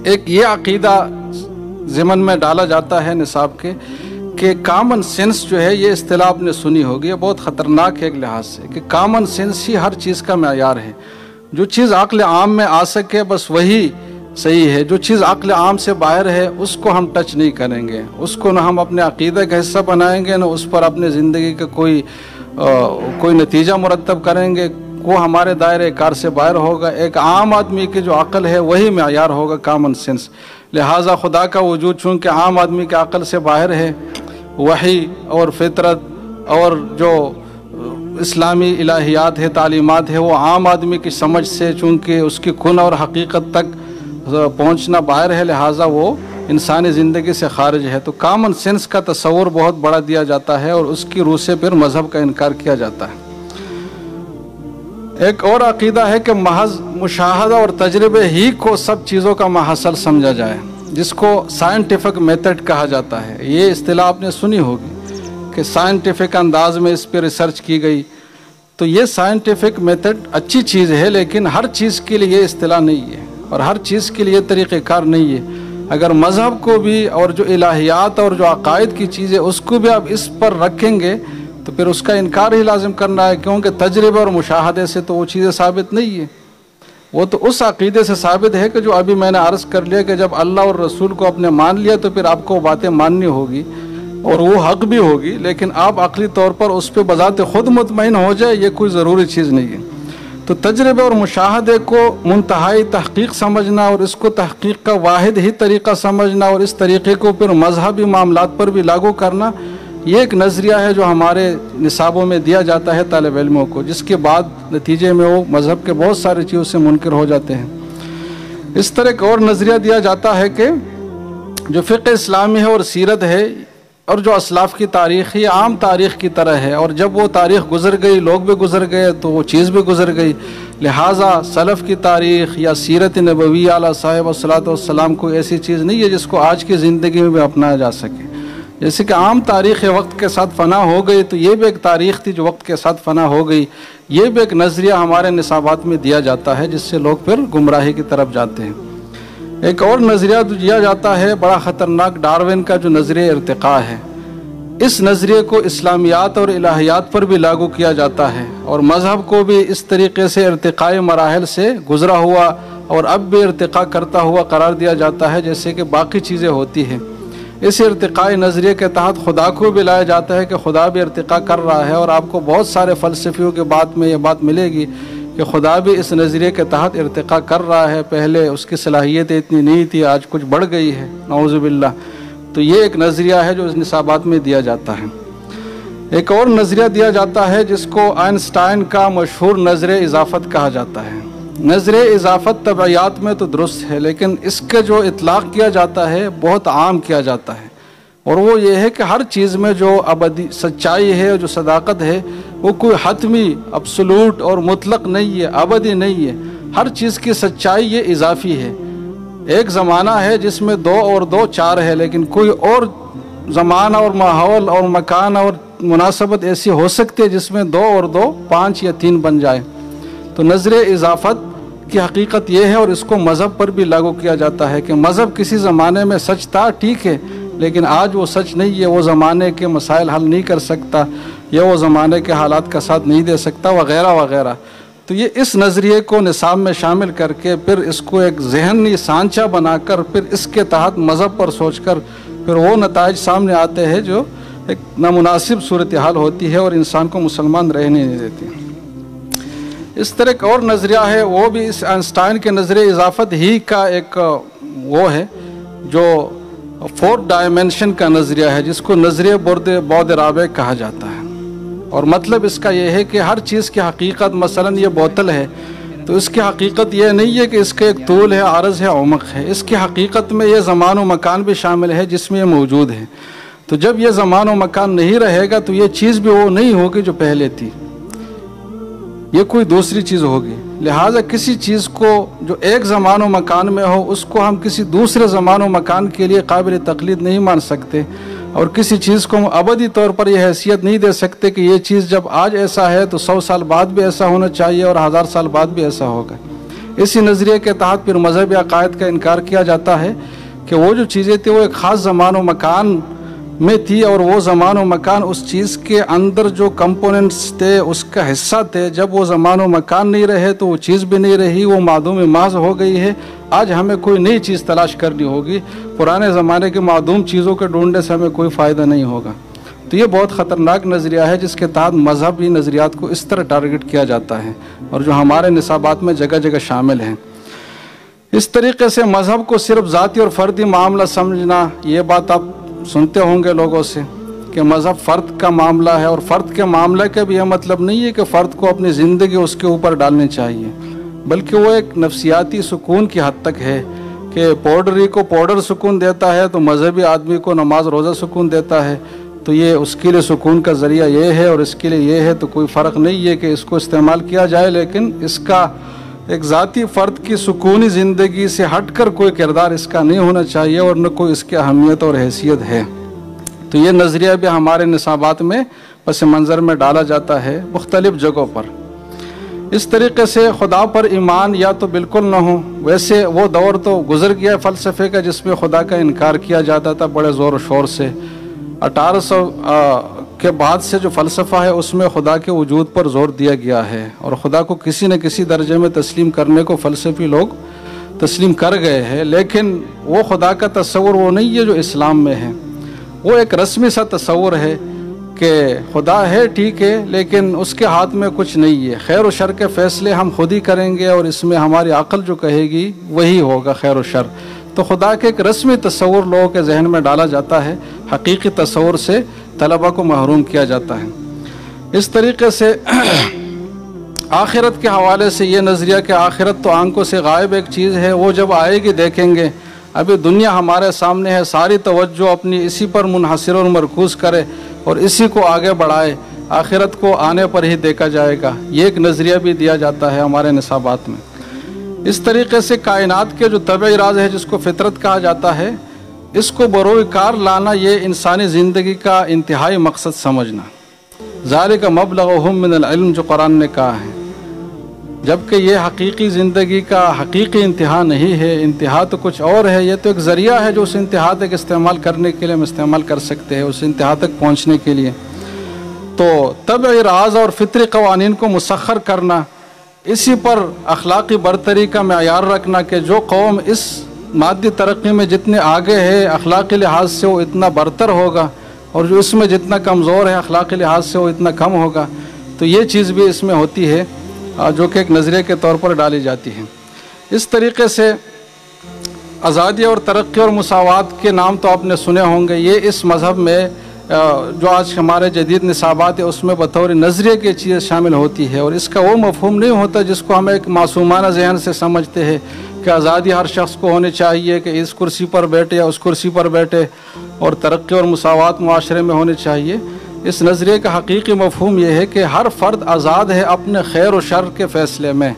ایک یہ عقیدہ ضمن میں ڈالا جاتا ہے نصاب کے کہ کامن سینس جو ہے، یہ اصطلاح آپ نے سنی ہوگی، یہ بہت خطرناک ہے ایک لحاظ سے، کہ کامن سینس ہی ہر چیز کا معیار ہے۔ جو چیز عقل عام میں آ سکے بس وہی صحیح ہے، جو چیز عقل عام سے باہر ہے اس کو ہم ٹچ نہیں کریں گے، اس کو نہ ہم اپنے عقیدہ کا حصہ بنائیں گے، نہ اس پر اپنے زندگی کا کوئی نتیجہ مرتب کریں گے، وہ ہمارے دائرے کار سے باہر ہوگا۔ ایک عام آدمی کی جو عقل ہے وہی معیار ہوگا، کامن سینس۔ لہٰذا خدا کا وجود چونکہ عام آدمی کے عقل سے باہر ہے، وحی اور فطرت اور جو اسلامی الہیات ہے، تعلیمات ہے، وہ عام آدمی کی سمجھ سے چونکہ اس کی کن اور حقیقت تک پہنچنا باہر ہے، لہٰذا وہ انسانی زندگی سے خارج ہے۔ تو کامن سینس کا تصور بہت بڑا دیا جاتا ہے اور اس کی روح سے پھر مذہب کا انکار کیا جاتا ہے۔ ایک اور عقیدہ ہے کہ محض مشاہدہ اور تجربے ہی کو سب چیزوں کا محصل سمجھا جائے، جس کو سائنٹیفک میتھڈ کہا جاتا ہے۔ یہ اصطلاح آپ نے سنی ہوگی کہ سائنٹیفک انداز میں اس پہ ریسرچ کی گئی۔ تو یہ سائنٹیفک میتھڈ اچھی چیز ہے، لیکن ہر چیز کے لیے یہ اصطلاح نہیں ہے اور ہر چیز کے لیے طریقہ کار نہیں ہے۔ اگر مذہب کو بھی اور جو الہیات اور جو عقائد کی چیزیں اس کو بھی آپ اس پر رکھیں گے تو پھر اس کا انکار ہی لازم کرنا ہے، کیونکہ تجربے اور مشاہدے سے تو وہ چیزیں ثابت نہیں ہیں۔ وہ تو اس عقیدے سے ثابت ہے کہ جو ابھی میں نے عرض کر لیا کہ جب اللہ اور رسول کو آپ نے مان لیا تو پھر آپ کو باتیں ماننی ہوگی اور وہ حق بھی ہوگی، لیکن آپ عقلی طور پر اس پہ بذات خود مطمئن ہو جائے یہ کوئی ضروری چیز نہیں ہے۔ تو تجربے اور مشاہدے کو منتہائی تحقیق سمجھنا اور اس کو تحقیق کا واحد ہی طریقہ سمجھنا اور اس طریقے کو پھر مذہبی معاملات پر بھی لاگو کرنا، یہ ایک نظریہ ہے جو ہمارے نصابوں میں دیا جاتا ہے طالب علموں کو، جس کے بعد نتیجے میں وہ مذہب کے بہت ساری چیزوں سے منکر ہو جاتے ہیں۔ اس طرح ایک اور نظریہ دیا جاتا ہے کہ جو فقہ اسلامی ہے اور سیرت ہے اور جو اسلاف کی تاریخ یہ عام تاریخ کی طرح ہے، اور جب وہ تاریخ گزر گئی، لوگ بھی گزر گئے تو وہ چیز بھی گزر گئی، لہٰذا سلف کی تاریخ یا سیرت نبوی علیہ صاحب الصلاۃ والسلام کوئی ایسی چیز نہیں ہے جس کو آج کی زندگی میں بھی اپنایا جا سکے۔ جیسے کہ عام تاریخ وقت کے ساتھ فنا ہو گئی تو یہ بھی ایک تاریخ تھی جو وقت کے ساتھ فنا ہو گئی، یہ بھی ایک نظریہ ہمارے نصابات میں دیا جاتا ہے جس سے لوگ پھر گمراہی کی طرف جاتے ہیں۔ ایک اور نظریہ دیا جاتا ہے بڑا خطرناک، ڈاروین کا جو نظریہ ارتقاء ہے، اس نظریے کو اسلامیات اور الہیات پر بھی لاگو کیا جاتا ہے اور مذہب کو بھی اس طریقے سے ارتقائی مراحل سے گزرا ہوا اور اب بھی ارتقاء کرتا ہوا قرار دیا جاتا ہے جیسے کہ باقی چیزیں ہوتی ہیں۔ اس ارتقائی نظریے کے تحت خدا کو بھی لایا جاتا ہے کہ خدا بھی ارتقاء کر رہا ہے، اور آپ کو بہت سارے فلسفیوں کے بات میں یہ بات ملے گی کہ خدا بھی اس نظریے کے تحت ارتقاء کر رہا ہے، پہلے اس کی صلاحیتیں اتنی نہیں تھی، آج کچھ بڑھ گئی ہے، نعوذ باللہ۔ تو یہ ایک نظریہ ہے جو اس نصابات میں دیا جاتا ہے۔ ایک اور نظریہ دیا جاتا ہے جس کو آئنسٹائن کا مشہور نظریہ اضافت کہا جاتا ہے۔ نظریہ اضافت طبعیات میں تو درست ہے، لیکن اس کے جو اطلاق کیا جاتا ہے بہت عام کیا جاتا ہے، اور وہ یہ ہے کہ ہر چیز میں جو ابدی سچائی ہے، جو صداقت ہے، وہ کوئی حتمی، ابسولوٹ اور مطلق نہیں ہے، ابدی نہیں ہے۔ ہر چیز کی سچائی یہ اضافی ہے۔ ایک زمانہ ہے جس میں 2 اور 2 4 ہے، لیکن کوئی اور زمانہ اور ماحول اور مکان اور مناسبت ایسی ہو سکتی ہے جس میں 2 اور 2 5 یا 3 بن جائے۔ تو نظریہ اضافت کی حقیقت یہ ہے، اور اس کو مذہب پر بھی لاگو کیا جاتا ہے کہ مذہب کسی زمانے میں سچ تھا، ٹھیک ہے، لیکن آج وہ سچ نہیں ہے، وہ زمانے کے مسائل حل نہیں کر سکتا یا وہ زمانے کے حالات کا ساتھ نہیں دے سکتا وغیرہ وغیرہ۔ تو یہ اس نظریے کو نصاب میں شامل کر کے پھر اس کو ایک ذہنی سانچہ بنا کر پھر اس کے تحت مذہب پر سوچ کر پھر وہ نتائج سامنے آتے ہیں جو ایک نامناسب صورتحال ہوتی ہے اور انسان کو مسلمان رہنے نہیں دیتی۔ اس طرح ایک اور نظریہ ہے، وہ بھی اس آئنسٹائن کے نظریہ اضافت ہی کا ایک وہ ہے جو 4 ڈائمنشن کا نظریہ ہے، جس کو نظریہ بعد رابع کہا جاتا ہے۔ اور مطلب اس کا یہ ہے کہ ہر چیز کی حقیقت، مثلا یہ بوتل ہے تو اس کی حقیقت یہ نہیں ہے کہ اس کا ایک طول ہے، عرض ہے، عمق ہے، اس کی حقیقت میں یہ زمان و مکان بھی شامل ہے جس میں یہ موجود ہے۔ تو جب یہ زمان و مکان نہیں رہے گا تو یہ چیز بھی وہ نہیں ہوگی جو پہلے تھی، یہ کوئی دوسری چیز ہوگی۔ لہٰذا کسی چیز کو جو ایک زمان و مکان میں ہو اس کو ہم کسی دوسرے زمان و مکان کے لیے قابل تقلید نہیں مان سکتے، اور کسی چیز کو ہم ابدی طور پر یہ حیثیت نہیں دے سکتے کہ یہ چیز جب آج ایسا ہے تو 100 سال بعد بھی ایسا ہونا چاہیے اور 1000 سال بعد بھی ایسا ہوگا۔ اسی نظریے کے تحت پھر مذہبی عقائد کا انکار کیا جاتا ہے کہ وہ جو چیزیں تھیں وہ ایک خاص زمان و مکان میں تھی، اور وہ زمان و مکان اس چیز کے اندر جو کمپوننٹس تھے اس کا حصہ تھے، جب وہ زمان و مکان نہیں رہے تو وہ چیز بھی نہیں رہی، وہ معدوم محض ہو گئی ہے۔ آج ہمیں کوئی نئی چیز تلاش کرنی ہوگی، پرانے زمانے کے معدوم چیزوں کے ڈھونڈنے سے ہمیں کوئی فائدہ نہیں ہوگا۔ تو یہ بہت خطرناک نظریہ ہے جس کے تحت مذہبی نظریات کو اس طرح ٹارگٹ کیا جاتا ہے اور جو ہمارے نصابات میں جگہ جگہ شامل ہیں۔ اس طریقے سے مذہب کو صرف ذاتی اور فردی معاملہ سمجھنا، یہ بات آپ سنتے ہوں گے لوگوں سے کہ مذہب فرد کا معاملہ ہے، اور فرد کے معاملہ کا بھی یہ مطلب نہیں ہے کہ فرد کو اپنی زندگی اس کے اوپر ڈالنی چاہیے، بلکہ وہ ایک نفسیاتی سکون کی حد تک ہے کہ پاؤڈری کو پاؤڈر سکون دیتا ہے تو مذہبی آدمی کو نماز روزہ سکون دیتا ہے، تو یہ اس کے لیے سکون کا ذریعہ یہ ہے اور اس کے لیے یہ ہے، تو کوئی فرق نہیں ہے کہ اس کو استعمال کیا جائے، لیکن اس کا ایک ذاتی فرد کی سکونی زندگی سے ہٹ کر کوئی کردار اس کا نہیں ہونا چاہیے اور نہ کوئی اس کی اہمیت اور حیثیت ہے۔ تو یہ نظریہ بھی ہمارے نصابات میں پس منظر میں ڈالا جاتا ہے مختلف جگہوں پر۔ اس طریقے سے خدا پر ایمان یا تو بالکل نہ ہو، ویسے وہ دور تو گزر گیا ہے فلسفے کا جس میں خدا کا انکار کیا جاتا تھا بڑے زور و شور سے۔ 1800 کے بعد سے جو فلسفہ ہے اس میں خدا کے وجود پر زور دیا گیا ہے، اور خدا کو کسی نہ کسی درجے میں تسلیم کرنے کو فلسفی لوگ تسلیم کر گئے ہیں، لیکن وہ خدا کا تصور وہ نہیں ہے جو اسلام میں ہے۔ وہ ایک رسمی سا تصور ہے کہ خدا ہے ٹھیک ہے، لیکن اس کے ہاتھ میں کچھ نہیں ہے، خیر و شر کے فیصلے ہم خود ہی کریں گے اور اس میں ہماری عقل جو کہے گی وہی ہوگا خیر و شر۔ تو خدا کے ایک رسمی تصور لوگوں کے ذہن میں ڈالا جاتا ہے، حقیقی تصور سے طلبہ کو محروم کیا جاتا ہے۔ اس طریقے سے آخرت کے حوالے سے یہ نظریہ کہ آخرت تو آنکھوں سے غائب ایک چیز ہے، وہ جب آئے گی دیکھیں گے، ابھی دنیا ہمارے سامنے ہے، ساری توجہ اپنی اسی پر منحصر اور مرکوز کرے اور اسی کو آگے بڑھائے، آخرت کو آنے پر ہی دیکھا جائے گا، یہ ایک نظریہ بھی دیا جاتا ہے ہمارے نصابات میں۔ اس طریقے سے کائنات کے جو طبعی راز ہے جس کو فطرت کہا جاتا ہے، اس کو بروئے کار لانا یہ انسانی زندگی کا انتہائی مقصد سمجھنا، ذالک مبلغہم من العلم جو قرآن نے کہا ہے، جبکہ یہ حقیقی زندگی کا حقیقی انتہا نہیں ہے، انتہا تو کچھ اور ہے، یہ تو ایک ذریعہ ہے جو اس انتہا تک استعمال کرنے کے لیے ہم استعمال کر سکتے ہیں، اس انتہا تک پہنچنے کے لیے۔ تو طبعی راز اور فطری قوانین کو مسخر کرنا، اسی پر اخلاقی برتری کا معیار رکھنا کہ جو قوم اس مادی ترقی میں جتنے آگے ہے اخلاقی لحاظ سے وہ اتنا برتر ہوگا، اور جو اس میں جتنا کمزور ہے اخلاقی لحاظ سے وہ اتنا کم ہوگا، تو یہ چیز بھی اس میں ہوتی ہے جو کہ ایک نظریے کے طور پر ڈالی جاتی ہے۔ اس طریقے سے آزادی اور ترقی اور مساوات کے نام تو آپ نے سنے ہوں گے، یہ اس مذہب میں جو آج ہمارے جدید نصابات ہے اس میں بطور نظریے کی چیز شامل ہوتی ہے، اور اس کا وہ مفہوم نہیں ہوتا جس کو ہم ایک معصومانہ ذہن سے سمجھتے ہیں کہ آزادی ہر شخص کو ہونی چاہیے کہ اس کرسی پر بیٹھے یا اس کرسی پر بیٹھے، اور ترقی اور مساوات معاشرے میں ہونی چاہیے۔ اس نظریے کا حقیقی مفہوم یہ ہے کہ ہر فرد آزاد ہے اپنے خیر و شر کے فیصلے میں،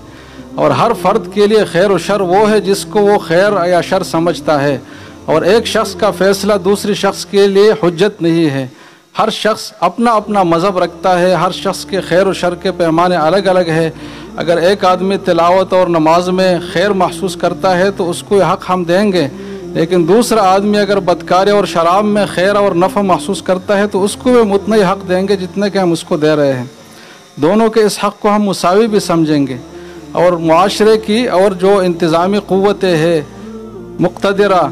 اور ہر فرد کے لیے خیر و شر وہ ہے جس کو وہ خیر یا شر سمجھتا ہے، اور ایک شخص کا فیصلہ دوسری شخص کے لیے حجت نہیں ہے۔ ہر شخص اپنا اپنا مذہب رکھتا ہے، ہر شخص کے خیر و شر کے پیمانے الگ الگ ہے۔ اگر ایک آدمی تلاوت اور نماز میں خیر محسوس کرتا ہے تو اس کو یہ حق ہم دیں گے، لیکن دوسرا آدمی اگر بدکاری اور شراب میں خیر اور نفع محسوس کرتا ہے تو اس کو بھی اتنا ہی حق دیں گے جتنے کہ ہم اس کو دے رہے ہیں۔ دونوں کے اس حق کو ہم مساوی بھی سمجھیں گے، اور معاشرے کی اور جو انتظامی قوتیں ہے مقتدرہ،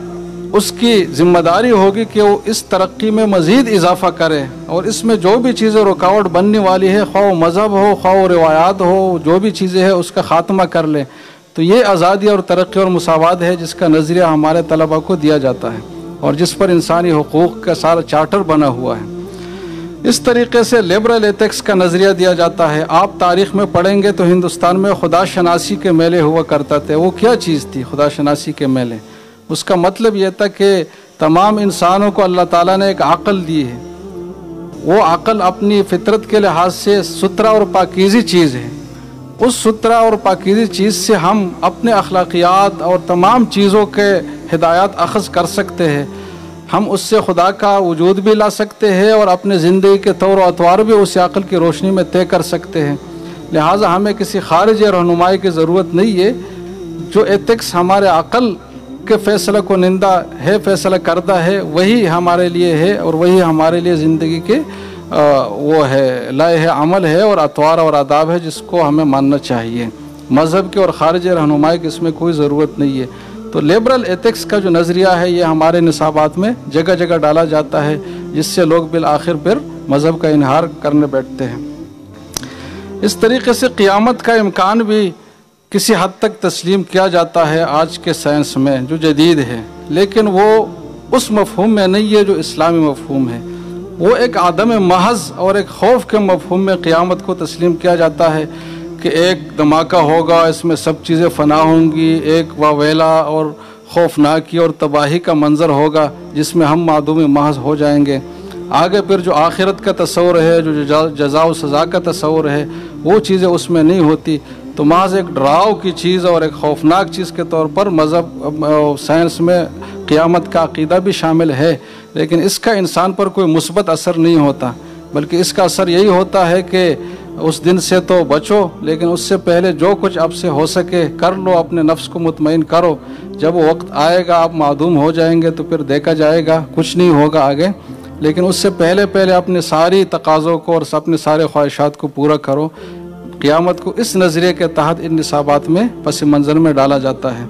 اس کی ذمہ داری ہوگی کہ وہ اس ترقی میں مزید اضافہ کرے، اور اس میں جو بھی چیزیں رکاوٹ بننے والی ہے، خواہ مذہب ہو خواہ روایات ہو، جو بھی چیزیں ہیں اس کا خاتمہ کر لے۔ تو یہ آزادی اور ترقی اور مساوات ہے جس کا نظریہ ہمارے طلبہ کو دیا جاتا ہے، اور جس پر انسانی حقوق کا سارا چارٹر بنا ہوا ہے۔ اس طریقے سے لبرل ایتھکس کا نظریہ دیا جاتا ہے۔ آپ تاریخ میں پڑھیں گے تو ہندوستان میں خدا شناسی کے میلے ہوا کرتا تھے۔ وہ کیا چیز تھی خدا شناسی کے میلے؟ اس کا مطلب یہ تھا کہ تمام انسانوں کو اللہ تعالیٰ نے ایک عقل دی ہے، وہ عقل اپنی فطرت کے لحاظ سے ستھرا اور پاکیزی چیز ہے۔ اس ستھرا اور پاکیزی چیز سے ہم اپنے اخلاقیات اور تمام چیزوں کے ہدایات اخذ کر سکتے ہیں، ہم اس سے خدا کا وجود بھی لا سکتے ہیں اور اپنے زندگی کے طور و اطوار بھی اسی عقل کی روشنی میں طے کر سکتے ہیں۔ لہٰذا ہمیں کسی خارجی رہنمائی کی ضرورت نہیں ہے۔ جو ایتھکس ہمارے عقل کے فیصلہ کو نندہ ہے، فیصلہ کردہ ہے، وہی ہمارے لیے ہے اور وہی ہمارے لیے زندگی کے وہ ہے لائحہ عمل ہے اور اطوار اور آداب ہے جس کو ہمیں ماننا چاہیے۔ مذہب کے اور خارجی رہنمائی کی اس میں کوئی ضرورت نہیں ہے۔ تو لیبرل ایتھکس کا جو نظریہ ہے یہ ہمارے نصابات میں جگہ جگہ ڈالا جاتا ہے، جس سے لوگ بالآخر پھر مذہب کا انکار کرنے بیٹھتے ہیں۔ اس طریقے سے قیامت کا امکان بھی کسی حد تک تسلیم کیا جاتا ہے آج کے سائنس میں جو جدید ہے، لیکن وہ اس مفہوم میں نہیں ہے جو اسلامی مفہوم ہے۔ وہ ایک عدم محض اور ایک خوف کے مفہوم میں قیامت کو تسلیم کیا جاتا ہے کہ ایک دھماکہ ہوگا، اس میں سب چیزیں فنا ہوں گی، ایک واویلا اور خوفناکی اور تباہی کا منظر ہوگا جس میں ہم معدوم محض ہو جائیں گے۔ آگے پھر جو آخرت کا تصور ہے، جو جزا و سزا کا تصور ہے، وہ چیزیں اس میں نہیں ہوتی۔ تو محض ایک ڈراؤ کی چیز اور ایک خوفناک چیز کے طور پر مذہب سائنس میں قیامت کا عقیدہ بھی شامل ہے، لیکن اس کا انسان پر کوئی مثبت اثر نہیں ہوتا، بلکہ اس کا اثر یہی ہوتا ہے کہ اس دن سے تو بچو، لیکن اس سے پہلے جو کچھ اب سے ہو سکے کر لو، اپنے نفس کو مطمئن کرو۔ جب وہ وقت آئے گا آپ معدوم ہو جائیں گے تو پھر دیکھا جائے گا، کچھ نہیں ہوگا آگے، لیکن اس سے پہلے اپنے ساری تقاضوں کو اور اپنے سارے خواہشات کو پورا کرو۔ قیامت کو اس نظریے کے تحت ان نصابات میں پس منظر میں ڈالا جاتا ہے۔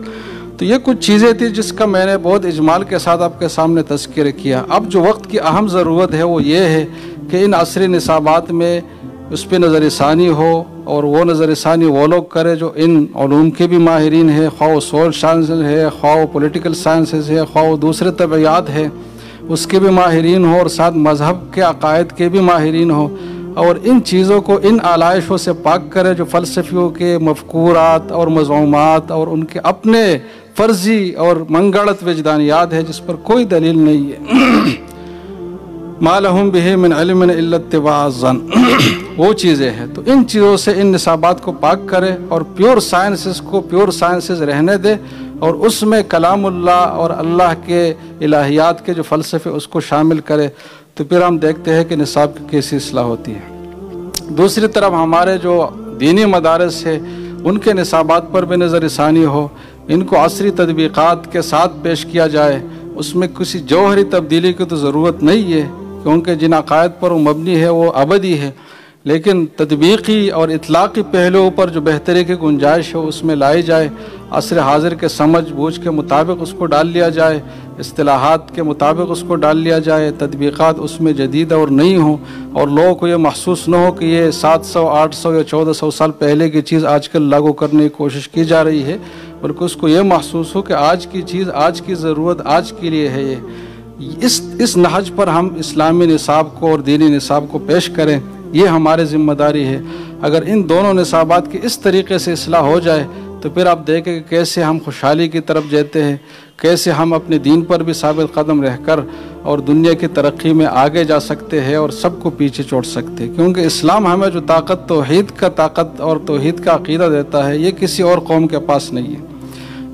تو یہ کچھ چیزیں تھیں جس کا میں نے بہت اجمال کے ساتھ آپ کے سامنے تذکرہ کیا۔ اب جو وقت کی اہم ضرورت ہے وہ یہ ہے کہ ان عصری نصابات میں اس پہ نظر ثانی ہو، اور وہ نظر ثانی وہ لوگ کرے جو ان علوم کے بھی ماہرین ہیں، خواہ وہ سوشل سائنسز ہے، خواہ وہ پولیٹیکل سائنسز ہے، خواہ وہ دوسرے طبعیات ہے، اس کے بھی ماہرین ہوں، اور ساتھ مذہب کے عقائد کے بھی ماہرین ہوں، اور ان چیزوں کو ان آلائشوں سے پاک کرے جو فلسفیوں کے مفکورات اور مضمومات اور ان کے اپنے فرضی اور منگڑت وجدانیات ہے جس پر کوئی دلیل نہیں ہے۔ ما لہم بہ من علم الا اتباع الظن، وہ چیزیں ہیں۔ تو ان چیزوں سے ان نصابات کو پاک کرے اور پیور سائنسز کو پیور سائنسز رہنے دے، اور اس میں کلام اللہ اور اللہ کے الہیات کے جو فلسفے اس کو شامل کرے، تو پھر ہم دیکھتے ہیں کہ نصاب کی کیسی اصلاح ہوتی ہے۔ دوسری طرف ہمارے جو دینی مدارس ہے ان کے نصابات پر بھی نظر ثانی ہو، ان کو عصری تطبیقات کے ساتھ پیش کیا جائے۔ اس میں کسی جوہری تبدیلی کی تو ضرورت نہیں ہے، کیونکہ جن عقائد پر وہ مبنی ہے وہ ابدی ہے، لیکن تطبیقی اور اطلاقی پہلوؤں پر جو بہتری کی گنجائش ہے اس میں لائی جائے، عصر حاضر کے سمجھ بوجھ کے مطابق اس کو ڈال لیا جائے، اصطلاحات کے مطابق اس کو ڈال لیا جائے، تطبیقات اس میں جدید اور نئی ہوں، اور لوگوں کو یہ محسوس نہ ہو کہ یہ 700 800 یا 1400 سال پہلے کی چیز آج کل لاگو کرنے کی کوشش کی جا رہی ہے، بلکہ اس کو یہ محسوس ہو کہ آج کی چیز، آج کی ضرورت آج کے لیے ہے۔ اس نہج پر ہم اسلامی نصاب کو اور دینی نصاب کو پیش کریں، یہ ہماری ذمہ داری ہے۔ اگر ان دونوں نصابات کی اس طریقے سے اصلاح ہو جائے تو پھر آپ دیکھیں کہ کیسے ہم خوشحالی کی طرف جاتے ہیں، کیسے ہم اپنے دین پر بھی ثابت قدم رہ کر اور دنیا کی ترقی میں آگے جا سکتے ہیں اور سب کو پیچھے چھوڑ سکتے ہیں، کیونکہ اسلام ہمیں جو توحید کا طاقت اور توحید کا عقیدہ دیتا ہے یہ کسی اور قوم کے پاس نہیں ہے۔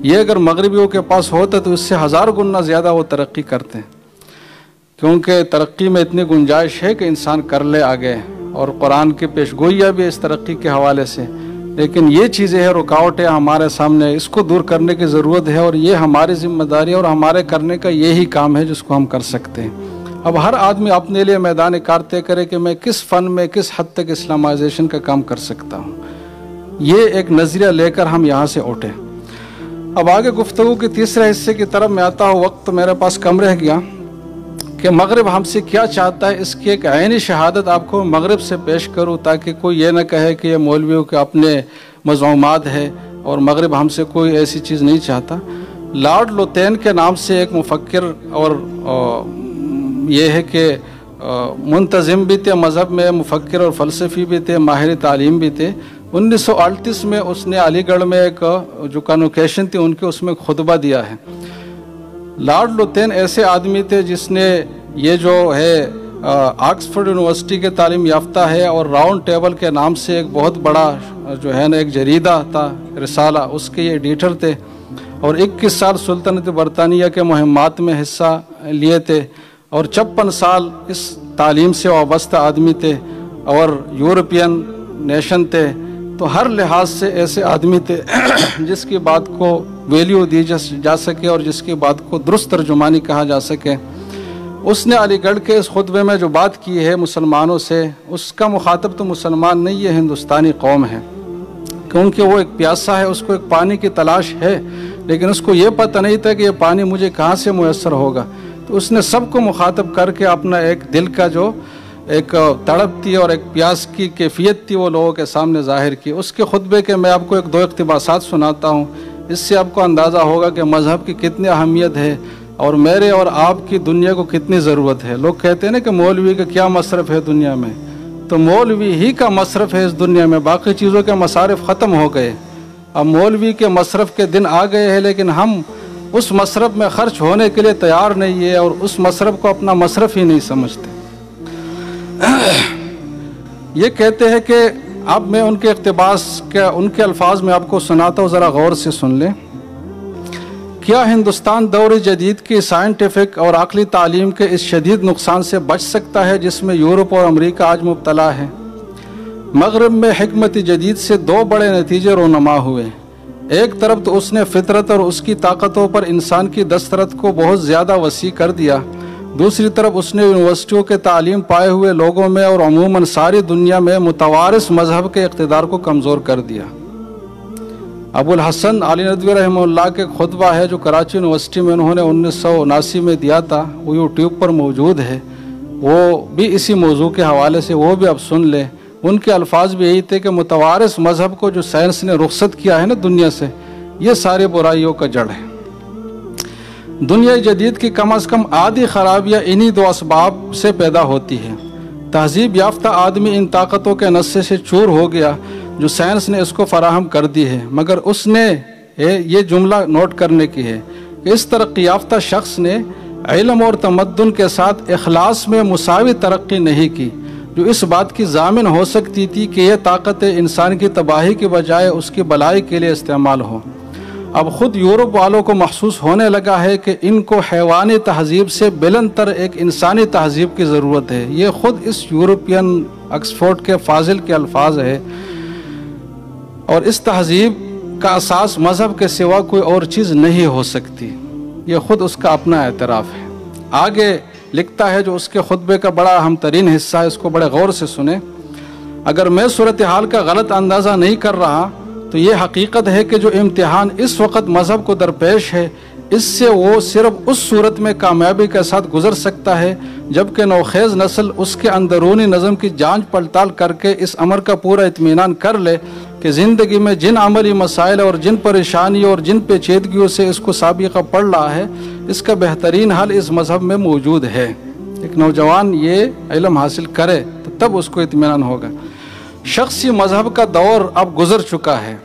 یہ اگر مغربیوں کے پاس ہوتا تو اس سے 1000 گنا زیادہ وہ ترقی کرتے ہیں، کیونکہ ترقی میں اتنی گنجائش ہے کہ انسان کر لے آگے، اور قرآن کی پیشگوئیاں بھی اس ترقی کے حوالے سے، لیکن یہ چیزیں ہیں، رکاوٹیں ہمارے سامنے، اس کو دور کرنے کی ضرورت ہے، اور یہ ہماری ذمہ داری اور ہمارے کرنے کا یہی کام ہے جس کو ہم کر سکتے ہیں۔ اب ہر آدمی اپنے لیے میدان کار طے کرے کہ میں کس فن میں کس حد تک اسلامائزیشن کا کام کر سکتا ہوں، یہ ایک نظریہ لے کر ہم یہاں سے اٹھیں۔ اب آگے گفتگو کے تیسرے حصے کی طرف میں آتا ہوں، وقت میرے پاس کم رہ گیا، کہ مغرب ہم سے کیا چاہتا ہے، اس کی ایک عینی شہادت آپ کو مغرب سے پیش کروں، تاکہ کوئی یہ نہ کہے کہ یہ مولویوں کے اپنے مضمومات ہے اور مغرب ہم سے کوئی ایسی چیز نہیں چاہتا۔ لارڈ لوتین کے نام سے ایک مفکر اور یہ ہے کہ منتظم بھی تھے مذہب میں، مفکر اور فلسفی بھی تھے، ماہر تعلیم بھی تھے۔ 1938 میں اس نے علی گڑھ میں ایک جو کانوکیشن تھی ان کے اس میں خطبہ دیا ہے۔ لارڈ لوتین ایسے آدمی تھے جس نے یہ جو ہے آکسفورڈ یونیورسٹی کے تعلیم یافتہ ہے اور راؤنڈ ٹیبل کے نام سے ایک بہت بڑا جو ہے نا ایک جریدہ تھا رسالہ، اس کے یہ ایڈیٹر تھے، اور 21 سال سلطنت برطانیہ کے مہمات میں حصہ لیے تھے، اور 56 سال اس تعلیم سے وابستہ آدمی تھے، اور یورپین نیشن تھے، تو ہر لحاظ سے ایسے آدمی تھے جس کی بات کو ویلیو دی جا سکے اور جس کی بات کو درست ترجمانی کہا جا سکے۔ اس نے علی گڑھ کے اس خطبے میں جو بات کی ہے مسلمانوں سے، اس کا مخاطب تو مسلمان نہیں، یہ ہندوستانی قوم ہے، کیونکہ وہ ایک پیاسا ہے، اس کو ایک پانی کی تلاش ہے، لیکن اس کو یہ پتہ نہیں تھا کہ یہ پانی مجھے کہاں سے میسر ہوگا، تو اس نے سب کو مخاطب کر کے اپنا ایک دل کا جو ایک تڑپ تھی اور ایک پیاس کی کیفیت تھی وہ لوگوں کے سامنے ظاہر کی۔ اس کے خطبے کے میں آپ کو ایک 2 اقتباسات سناتا ہوں، اس سے آپ کو اندازہ ہوگا کہ مذہب کی کتنی اہمیت ہے اور میرے اور آپ کی دنیا کو کتنی ضرورت ہے۔ لوگ کہتے ہیں نا کہ مولوی کا کیا مصرف ہے دنیا میں، تو مولوی ہی کا مصرف ہے اس دنیا میں، باقی چیزوں کے مصارف ختم ہو گئے، اب مولوی کے مصرف کے دن آ گئے ہیں، لیکن ہم اس مصرف میں خرچ ہونے کے لیے تیار نہیں ہے اور اس مصرف کو اپنا مصرف ہی نہیں سمجھتے۔ یہ کہتے ہیں کہ اب میں ان کے اقتباس ان کے الفاظ میں آپ کو سناتا ہوں، ذرا غور سے سن لیں۔ کیا ہندوستان دور جدید کی سائنٹیفک اور عقلی تعلیم کے اس شدید نقصان سے بچ سکتا ہے جس میں یورپ اور امریکہ آج مبتلا ہے؟ مغرب میں حکمت جدید سے 2 بڑے نتیجے رونما ہوئے۔ ایک طرف تو اس نے فطرت اور اس کی طاقتوں پر انسان کی دسترت کو بہت زیادہ وسیع کر دیا، دوسری طرف اس نے یونیورسٹیوں کے تعلیم پائے ہوئے لوگوں میں اور عموماً ساری دنیا میں متوارث مذہب کے اقتدار کو کمزور کر دیا۔ ابو الحسن علی ندوی رحمہ اللہ کے خطبہ ہے جو کراچی یونیورسٹی میں انہوں نے 1979 میں دیا تھا، وہ یوٹیوب پر موجود ہے، وہ بھی اسی موضوع کے حوالے سے، وہ بھی اب سن لیں۔ ان کے الفاظ بھی یہی تھے کہ متوارث مذہب کو جو سائنس نے رخصت کیا ہے نا دنیا سے، یہ سارے برائیوں کا جڑ ہے۔ دنیا جدید کی کم از کم آدھی خرابیاں انہی 2 اسباب سے پیدا ہوتی ہے۔ تہذیب یافتہ آدمی ان طاقتوں کے نشے سے چور ہو گیا جو سائنس نے اس کو فراہم کر دی ہے، مگر اس نے یہ جملہ نوٹ کرنے کی ہے کہ اس ترقی یافتہ شخص نے علم اور تمدن کے ساتھ اخلاص میں مساوی ترقی نہیں کی، جو اس بات کی ضامن ہو سکتی تھی کہ یہ طاقتیں انسان کی تباہی کی بجائے اس کی بلائی کے لیے استعمال ہو۔ اب خود یورپ والوں کو محسوس ہونے لگا ہے کہ ان کو حیوانی تہذیب سے بلند تر ایک انسانی تہذیب کی ضرورت ہے۔ یہ خود اس یورپین آکسفورڈ کے فاضل کے الفاظ ہے، اور اس تہذیب کا اساس مذہب کے سوا کوئی اور چیز نہیں ہو سکتی، یہ خود اس کا اپنا اعتراف ہے۔ آگے لکھتا ہے جو اس کے خطبے کا بڑا اہم ترین حصہ ہے، اس کو بڑے غور سے سنیں۔ اگر میں صورتحال کا غلط اندازہ نہیں کر رہا تو یہ حقیقت ہے کہ جو امتحان اس وقت مذہب کو درپیش ہے، اس سے وہ صرف اس صورت میں کامیابی کے ساتھ گزر سکتا ہے جبکہ نوخیز نسل اس کے اندرونی نظم کی جانچ پڑتال کر کے اس امر کا پورا اطمینان کر لے کہ زندگی میں جن عملی مسائل اور جن پریشانیوں اور جن پیچیدگیوں سے اس کو سابقہ پڑ رہا ہے، اس کا بہترین حل اس مذہب میں موجود ہے۔ ایک نوجوان یہ علم حاصل کرے تو تب اس کو اطمینان ہوگا۔ شخصی مذہب کا دور اب گزر چکا ہے،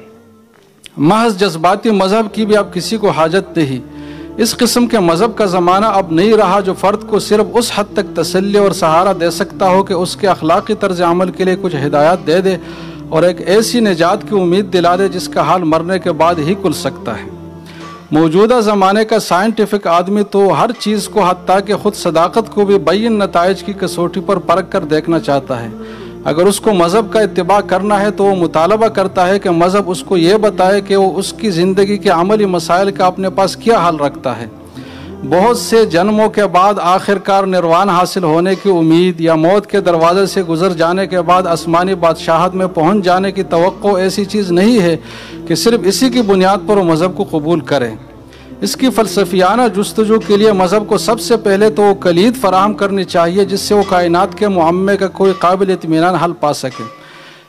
محض جذباتی مذہب کی بھی اب کسی کو حاجت نہیں۔ اس قسم کے مذہب کا زمانہ اب نہیں رہا جو فرد کو صرف اس حد تک تسلی اور سہارا دے سکتا ہو کہ اس کے اخلاقی طرز عمل کے لیے کچھ ہدایات دے دے اور ایک ایسی نجات کی امید دلا دے جس کا حال مرنے کے بعد ہی کھل سکتا ہے۔ موجودہ زمانے کا سائنٹیفک آدمی تو ہر چیز کو حتیٰ کہ خود صداقت کو بھی بین نتائج کی کسوٹی پر پرکھ کر دیکھنا چاہتا ہے۔ اگر اس کو مذہب کا اتباع کرنا ہے تو وہ مطالبہ کرتا ہے کہ مذہب اس کو یہ بتائے کہ وہ اس کی زندگی کے عملی مسائل کا اپنے پاس کیا حل رکھتا ہے۔ بہت سے جنموں کے بعد آخرکار نروان حاصل ہونے کی امید یا موت کے دروازے سے گزر جانے کے بعد آسمانی بادشاہت میں پہنچ جانے کی توقع ایسی چیز نہیں ہے کہ صرف اسی کی بنیاد پر وہ مذہب کو قبول کریں۔ اس کی فلسفیانہ جستجو کے لیے مذہب کو سب سے پہلے تو وہ کلید فراہم کرنی چاہیے جس سے وہ کائنات کے معمے کا کوئی قابل اطمینان حل پا سکے،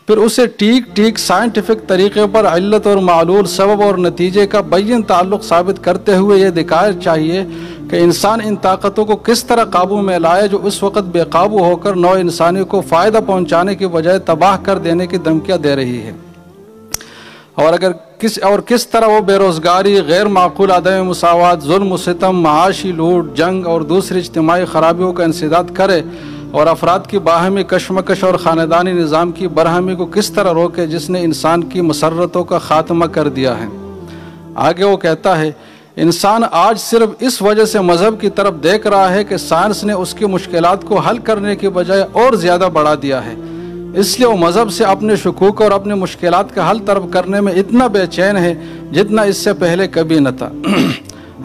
پھر اسے ٹھیک ٹھیک سائنٹیفک طریقے پر علت اور معلول، سبب اور نتیجے کا بین تعلق ثابت کرتے ہوئے یہ دکھانا چاہیے کہ انسان ان طاقتوں کو کس طرح قابو میں لائے جو اس وقت بے قابو ہو کر نوع انسانی کو فائدہ پہنچانے کی بجائے تباہ کر دینے کی دھمکیاں دے رہی ہے، اور کس طرح وہ بے روزگاری، غیر معقول عدم مساوات، ظلم و ستم، معاشی لوٹ، جنگ اور دوسری اجتماعی خرابیوں کا انسداد کرے اور افراد کی باہمی کشمکش اور خاندانی نظام کی برہمی کو کس طرح روکے جس نے انسان کی مسرتوں کا خاتمہ کر دیا ہے۔ آگے وہ کہتا ہے انسان آج صرف اس وجہ سے مذہب کی طرف دیکھ رہا ہے کہ سائنس نے اس کی مشکلات کو حل کرنے کی بجائے اور زیادہ بڑھا دیا ہے، اس لیے وہ مذہب سے اپنے شکوک اور اپنے مشکلات کا حل طلب کرنے میں اتنا بے چین ہے جتنا اس سے پہلے کبھی نہ تھا۔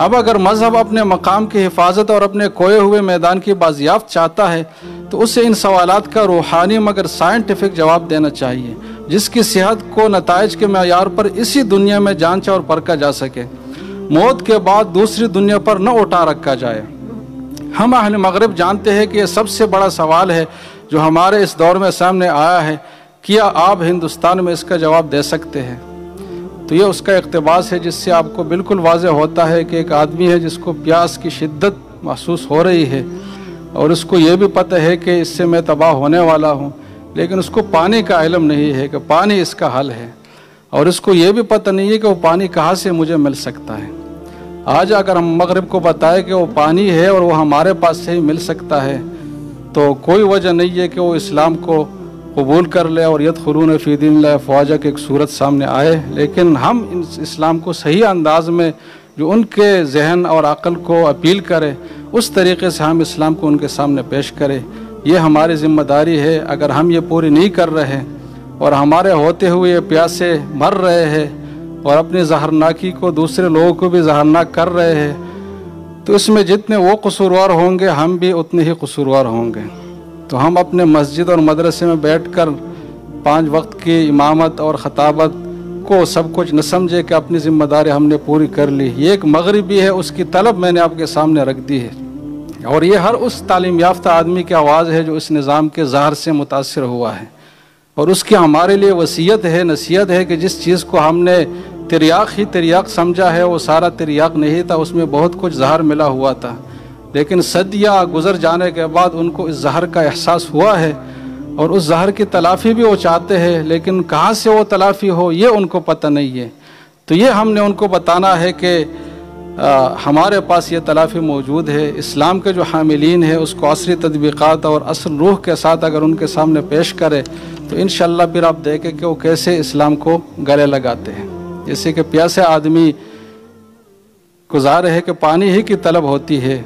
اب اگر مذہب اپنے مقام کی حفاظت اور اپنے کھوئے ہوئے میدان کی بازیافت چاہتا ہے تو اسے ان سوالات کا روحانی مگر سائنٹیفک جواب دینا چاہیے، جس کی صحت کو نتائج کے معیار پر اسی دنیا میں جانچا اور پرکھا جا سکے، موت کے بعد دوسری دنیا پر نہ اٹھا رکھا جائے۔ ہم اہل مغرب جانتے ہیں کہ یہ سب سے بڑا سوال ہے جو ہمارے اس دور میں سامنے آیا ہے، کیا آپ ہندوستان میں اس کا جواب دے سکتے ہیں؟ تو یہ اس کا اقتباس ہے جس سے آپ کو بالکل واضح ہوتا ہے کہ ایک آدمی ہے جس کو پیاس کی شدت محسوس ہو رہی ہے اور اس کو یہ بھی پتہ ہے کہ اس سے میں تباہ ہونے والا ہوں، لیکن اس کو پانی کا علم نہیں ہے کہ پانی اس کا حل ہے، اور اس کو یہ بھی پتہ نہیں ہے کہ وہ پانی کہاں سے مجھے مل سکتا ہے۔ آج اگر ہم مغرب کو بتائیں کہ وہ پانی ہے اور وہ ہمارے پاس سے ہی مل سکتا ہے تو کوئی وجہ نہیں ہے کہ وہ اسلام کو قبول کر لے اور یدخلون فی دین اللہ افواجا کی ایک صورت سامنے آئے، لیکن ہم اسلام کو صحیح انداز میں جو ان کے ذہن اور عقل کو اپیل کرے اس طریقے سے ہم اسلام کو ان کے سامنے پیش کریں۔ یہ ہماری ذمہ داری ہے۔ اگر ہم یہ پوری نہیں کر رہے اور ہمارے ہوتے ہوئے پیاسے مر رہے ہیں اور اپنی زہرناکی کو دوسرے لوگوں کو بھی زہرناک کر رہے ہیں تو اس میں جتنے وہ قصوروار ہوں گے ہم بھی اتنے ہی قصوروار ہوں گے۔ تو ہم اپنے مسجد اور مدرسے میں بیٹھ کر 5 وقت کی امامت اور خطابت کو سب کچھ نہ سمجھے کہ اپنی ذمہ داری ہم نے پوری کر لی۔ یہ ایک مغربی ہے، اس کی طلب میں نے آپ کے سامنے رکھ دی ہے، اور یہ ہر اس تعلیم یافتہ آدمی کی آواز ہے جو اس نظام کے زہر سے متاثر ہوا ہے، اور اس کی ہمارے لیے وصیت ہے، نصیحت ہے کہ جس چیز کو ہم نے تریاق ہی تریاق سمجھا ہے وہ سارا تریاق نہیں تھا، اس میں بہت کچھ زہر ملا ہوا تھا، لیکن صدیاں گزر جانے کے بعد ان کو اس زہر کا احساس ہوا ہے، اور اس زہر کی تلافی بھی وہ چاہتے ہیں، لیکن کہاں سے وہ تلافی ہو یہ ان کو پتہ نہیں ہے۔ تو یہ ہم نے ان کو بتانا ہے کہ ہمارے پاس یہ تلافی موجود ہے۔ اسلام کے جو حاملین ہیں اس کو عصری تطبیقات اور اصل روح کے ساتھ اگر ان کے سامنے پیش کرے تو انشاءاللہ پھر آپ دیکھیں کہ وہ کیسے اسلام کو گلے لگاتے ہیں۔ جیسے کہ پیاسے آدمی کو ظاہر ہے کہ پانی ہی کی طلب ہوتی ہے،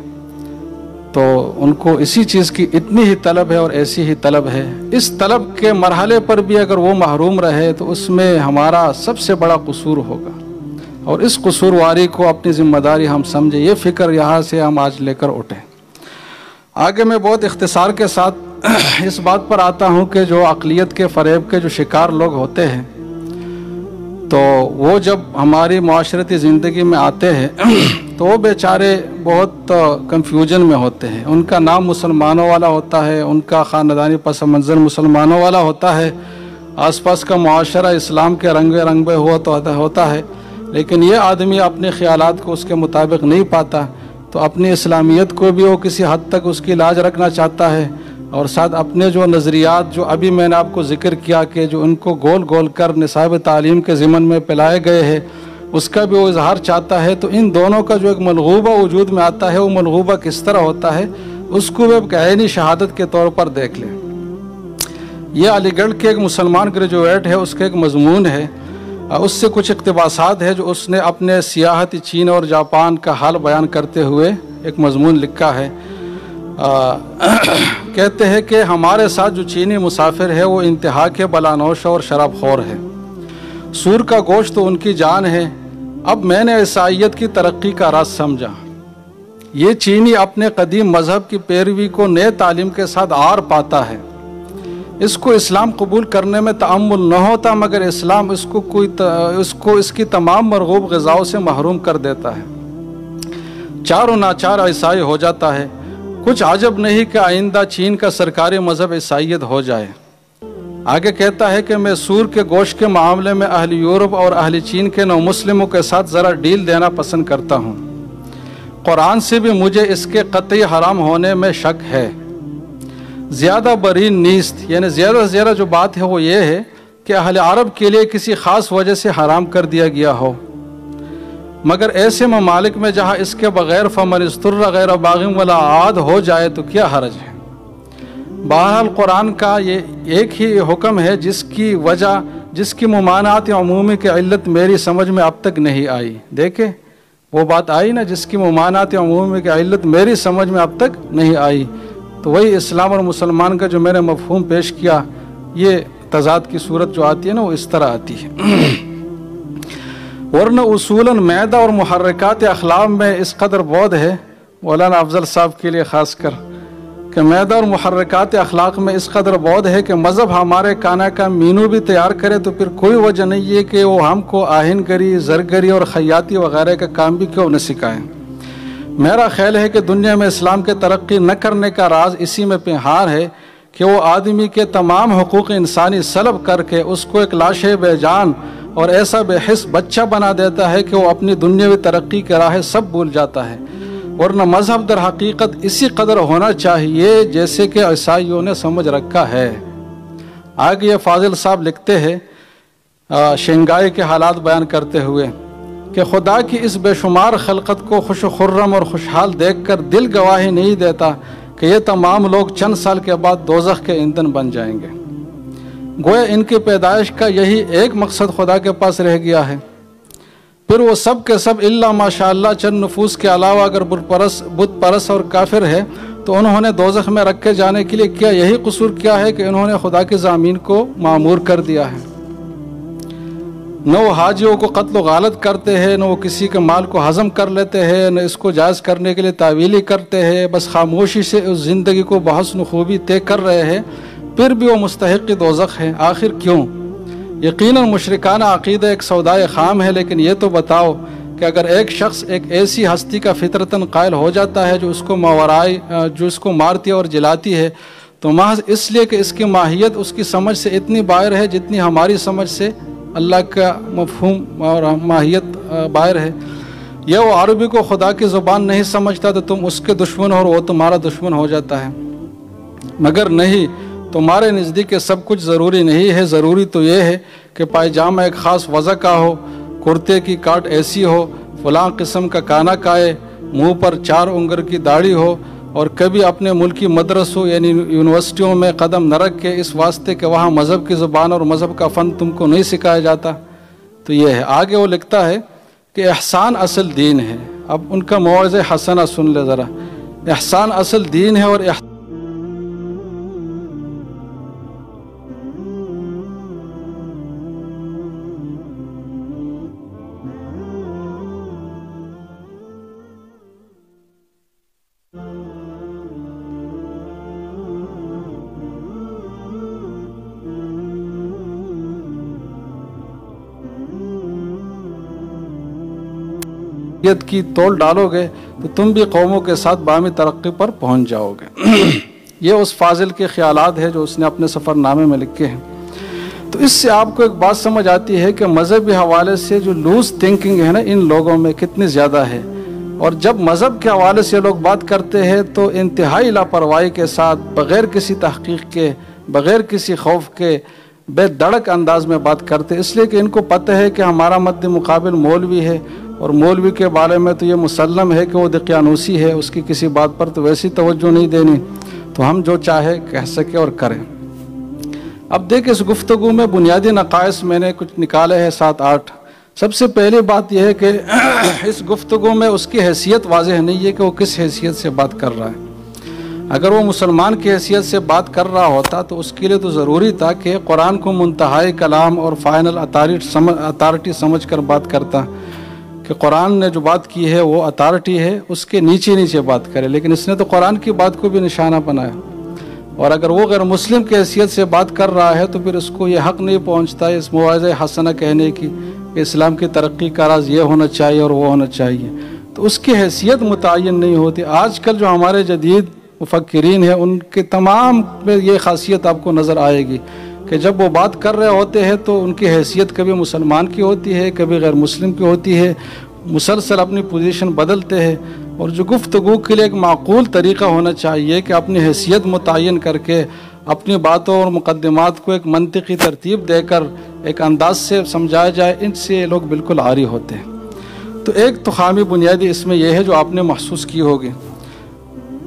تو ان کو اسی چیز کی اتنی ہی طلب ہے اور ایسی ہی طلب ہے۔ اس طلب کے مرحلے پر بھی اگر وہ محروم رہے تو اس میں ہمارا سب سے بڑا قصور ہوگا، اور اس قصورواری کو اپنی ذمہ داری ہم سمجھیں۔ یہ فکر یہاں سے ہم آج لے کر اٹھیں۔ آگے میں بہت اختصار کے ساتھ اس بات پر آتا ہوں کہ جو عقلیت کے فریب کے جو شکار لوگ ہوتے ہیں تو وہ جب ہماری معاشرتی زندگی میں آتے ہیں تو وہ بیچارے بہت کنفیوژن میں ہوتے ہیں۔ ان کا نام مسلمانوں والا ہوتا ہے، ان کا خاندانی پس منظر مسلمانوں والا ہوتا ہے، آس پاس کا معاشرہ اسلام کے رنگ بے ہوتا ہے، لیکن یہ آدمی اپنے خیالات کو اس کے مطابق نہیں پاتا، تو اپنی اسلامیت کو بھی وہ کسی حد تک اس کی لاج رکھنا چاہتا ہے، اور ساتھ اپنے جو نظریات جو ابھی میں نے آپ کو ذکر کیا کہ جو ان کو گول گول کر نصاب تعلیم کے ضمن میں پلائے گئے ہیں اس کا بھی وہ اظہار چاہتا ہے۔ تو ان دونوں کا جو ایک ملغوبہ وجود میں آتا ہے وہ ملغوبہ کس طرح ہوتا ہے اس کو بھی عینی شہادت کے طور پر دیکھ لیں۔ یہ علی گڑھ کے ایک مسلمان گریجویٹ ہے، اس کا ایک مضمون ہے، اس سے کچھ اقتباسات ہے جو اس نے اپنے سیاحتی چین اور جاپان کا حال بیان کرتے ہوئے ایک مضمون لکھا ہے۔ کہتے ہیں کہ ہمارے ساتھ جو چینی مسافر ہے وہ انتہا کے بلانوش اور شراب خور ہے، سور کا گوشت تو ان کی جان ہے، اب میں نے عیسائیت کی ترقی کا راز سمجھا۔ یہ چینی اپنے قدیم مذہب کی پیروی کو نئے تعلیم کے ساتھ آر پاتا ہے، اس کو اسلام قبول کرنے میں تأمل نہ ہوتا مگر اسلام اس کو اس کی تمام مرغوب غذاؤں سے محروم کر دیتا ہے، چاروں ناچار عیسائی ہو جاتا ہے۔ کچھ عجب نہیں کہ آئندہ چین کا سرکاری مذہب عیسائیت ہو جائے۔ آگے کہتا ہے کہ میں سور کے گوشت کے معاملے میں اہل یورپ اور اہل چین کے نو مسلموں کے ساتھ ذرا ڈیل دینا پسند کرتا ہوں، قرآن سے بھی مجھے اس کے قطعی حرام ہونے میں شک ہے، زیادہ برین نیست، یعنی زیادہ سے زیادہ جو بات ہے وہ یہ ہے کہ اہل عرب کے لیے کسی خاص وجہ سے حرام کر دیا گیا ہو، مگر ایسے ممالک میں جہاں اس کے بغیر فمن استر غیر باغ ولا عاد ہو جائے تو کیا حرج ہے۔ بہرحال قرآن کا یہ ایک ہی حکم ہے جس کی وجہ، جس کی ممانعات عمومی کی علت میری سمجھ میں اب تک نہیں آئی۔ دیکھیں وہ بات آئی نا، جس کی ممانعات عمومی کی علت میری سمجھ میں اب تک نہیں آئی، تو وہی اسلام اور مسلمان کا جو میں نے مفہوم پیش کیا، یہ تضاد کی صورت جو آتی ہے نا وہ اس طرح آتی ہے۔ ورنہ اصولاً معدہ اور محرکات اخلاق میں اس قدر بود ہے، مولانا افضل صاحب کے لیے خاص کر، کہ معدہ اور محرکات اخلاق میں اس قدر بود ہے کہ مذہب ہمارے کانا کا مینو بھی تیار کرے تو پھر کوئی وجہ نہیں ہے کہ وہ ہم کو آہن گری، زرگری اور خیاطی وغیرہ کا کام بھی کیوں نہ سکھائیں۔ میرا خیال ہے کہ دنیا میں اسلام کے ترقی نہ کرنے کا راز اسی میں پنہان ہے کہ وہ آدمی کے تمام حقوق انسانی سلب کر کے اس کو ایک لاش بے جان اور ایسا بے حس بچہ بنا دیتا ہے کہ وہ اپنی دنیاوی ترقی کے راہ سب بھول جاتا ہے۔ ورنہ مذہب در حقیقت اسی قدر ہونا چاہیے جیسے کہ عیسائیوں نے سمجھ رکھا ہے۔ آگے یہ فاضل صاحب لکھتے ہیں شنگھائی کے حالات بیان کرتے ہوئے کہ خدا کی اس بے شمار خلقت کو خوش و خرم اور خوشحال دیکھ کر دل گواہی نہیں دیتا کہ یہ تمام لوگ چند سال کے بعد دوزخ کے ایندھن بن جائیں گے۔ گویا ان کی پیدائش کا یہی ایک مقصد خدا کے پاس رہ گیا ہے۔ پھر وہ سب کے سب الا ماشاءاللہ چند نفوس کے علاوہ اگر بت پرست اور کافر ہے تو انہوں نے دوزخ میں رکھے جانے کے لیے کیا یہی قصور کیا ہے کہ انہوں نے خدا کے ضامین کو معمور کر دیا ہے؟ نہ وہ حاجیوں کو قتل و غارت کرتے ہیں، نہ وہ کسی کے مال کو ہضم کر لیتے ہیں، نہ اس کو جائز کرنے کے لیے تعویلی کرتے ہیں، بس خاموشی سے اس زندگی کو بحسن خوبی طے کر رہے ہیں، پھر بھی وہ مستحق دوزخ ہیں۔ آخر کیوں؟ یقیناً مشرکانہ عقیدہ ایک سودائے خام ہے، لیکن یہ تو بتاؤ کہ اگر ایک شخص ایک ایسی ہستی کا فطرتاً قائل ہو جاتا ہے جو اس کو مارتی اور جلاتی ہے تو محض اس لیے کہ اس کی ماہیت اس کی سمجھ سے اتنی باہر ہے جتنی ہماری سمجھ سے اللہ کا مفہوم اور ماہیت باہر ہے، یہ وہ عربی کو خدا کی زبان نہیں سمجھتا تو تم اس کے دشمن اور وہ تمہارا دشمن ہو جاتا ہے۔ مگر نہیں، تمہارے نزدیک سب کچھ ضروری نہیں ہے، ضروری تو یہ ہے کہ پائجامہ ایک خاص وضع کا ہو، کرتے کی کاٹ ایسی ہو، فلاں قسم کا کانا کائے، منہ پر 4 انگل کی داڑھی ہو، اور کبھی اپنے ملکی مدرسوں یعنی یونیورسٹیوں میں قدم نہ رکھ کے اس واسطے کہ وہاں مذہب کی زبان اور مذہب کا فن تم کو نہیں سکھایا جاتا۔ تو یہ ہے۔ آگے وہ لکھتا ہے کہ احسان اصل دین ہے۔ اب ان کا موعظہ حسنہ سن لے ذرا۔ احسان اصل دین ہے اور کی تول ڈالو گے تو تم بھی قوموں کے ساتھ باہمی ترقی پر پہنچ جاؤ گے۔ یہ اس فاضل کے خیالات ہیں جو اس نے اپنے سفر نامے میں لکھے ہیں۔ تو اس سے آپ کو ایک بات سمجھ آتی ہے کہ مذہبی حوالے سے جو لوز تھنکنگ ہے نا ان لوگوں میں کتنی زیادہ ہے، اور جب مذہب کے حوالے سے لوگ بات کرتے ہیں تو انتہائی لاپرواہی کے ساتھ، بغیر کسی تحقیق کے، بغیر کسی خوف کے، بے دڑک انداز میں بات کرتے، اس لیے کہ ان کو پتہ ہے کہ ہمارا مد مقابل مولوی ہے، اور مولوی کے بارے میں تو یہ مسلم ہے کہ وہ دقیانوسی ہے، اس کی کسی بات پر تو ویسی توجہ نہیں دینی، تو ہم جو چاہے کہہ سکے اور کریں۔ اب دیکھ اس گفتگو میں بنیادی نقائص میں نے کچھ نکالے ہیں 7-8۔ سب سے پہلی بات یہ ہے کہ اس گفتگو میں اس کی حیثیت واضح نہیں ہے کہ وہ کس حیثیت سے بات کر رہا ہے۔ اگر وہ مسلمان کی حیثیت سے بات کر رہا ہوتا تو اس کے لیے تو ضروری تھا کہ قرآن کو منتہائی کلام اور فائنل اتھارٹی سمجھ کر بات کرتا، کہ قرآن نے جو بات کی ہے وہ اتھارٹی ہے، اس کے نیچے بات کرے، لیکن اس نے تو قرآن کی بات کو بھی نشانہ بنایا۔ اور اگر وہ غیر مسلم کی حیثیت سے بات کر رہا ہے تو پھر اس کو یہ حق نہیں پہنچتا اس موعظہ حسنہ کہنے کی کہ اسلام کی ترقی کا راز یہ ہونا چاہیے اور وہ ہونا چاہیے، تو اس کی حیثیت متعین نہیں ہوتی۔ آج کل جو ہمارے جدید مفکرین ہیں ان کے تمام میں یہ خاصیت آپ کو نظر آئے گی کہ جب وہ بات کر رہے ہوتے ہیں تو ان کی حیثیت کبھی مسلمان کی ہوتی ہے، کبھی غیر مسلم کی ہوتی ہے، مسلسل اپنی پوزیشن بدلتے ہیں۔ اور جو گفتگو کے لیے ایک معقول طریقہ ہونا چاہیے کہ اپنی حیثیت متعین کر کے اپنی باتوں اور مقدمات کو ایک منطقی ترتیب دے کر ایک انداز سے سمجھایا جائے، ان سے لوگ بالکل عاری ہوتے ہیں۔ تو ایک تو خامی بنیادی اس میں یہ ہے جو آپ نے محسوس کی ہوگی،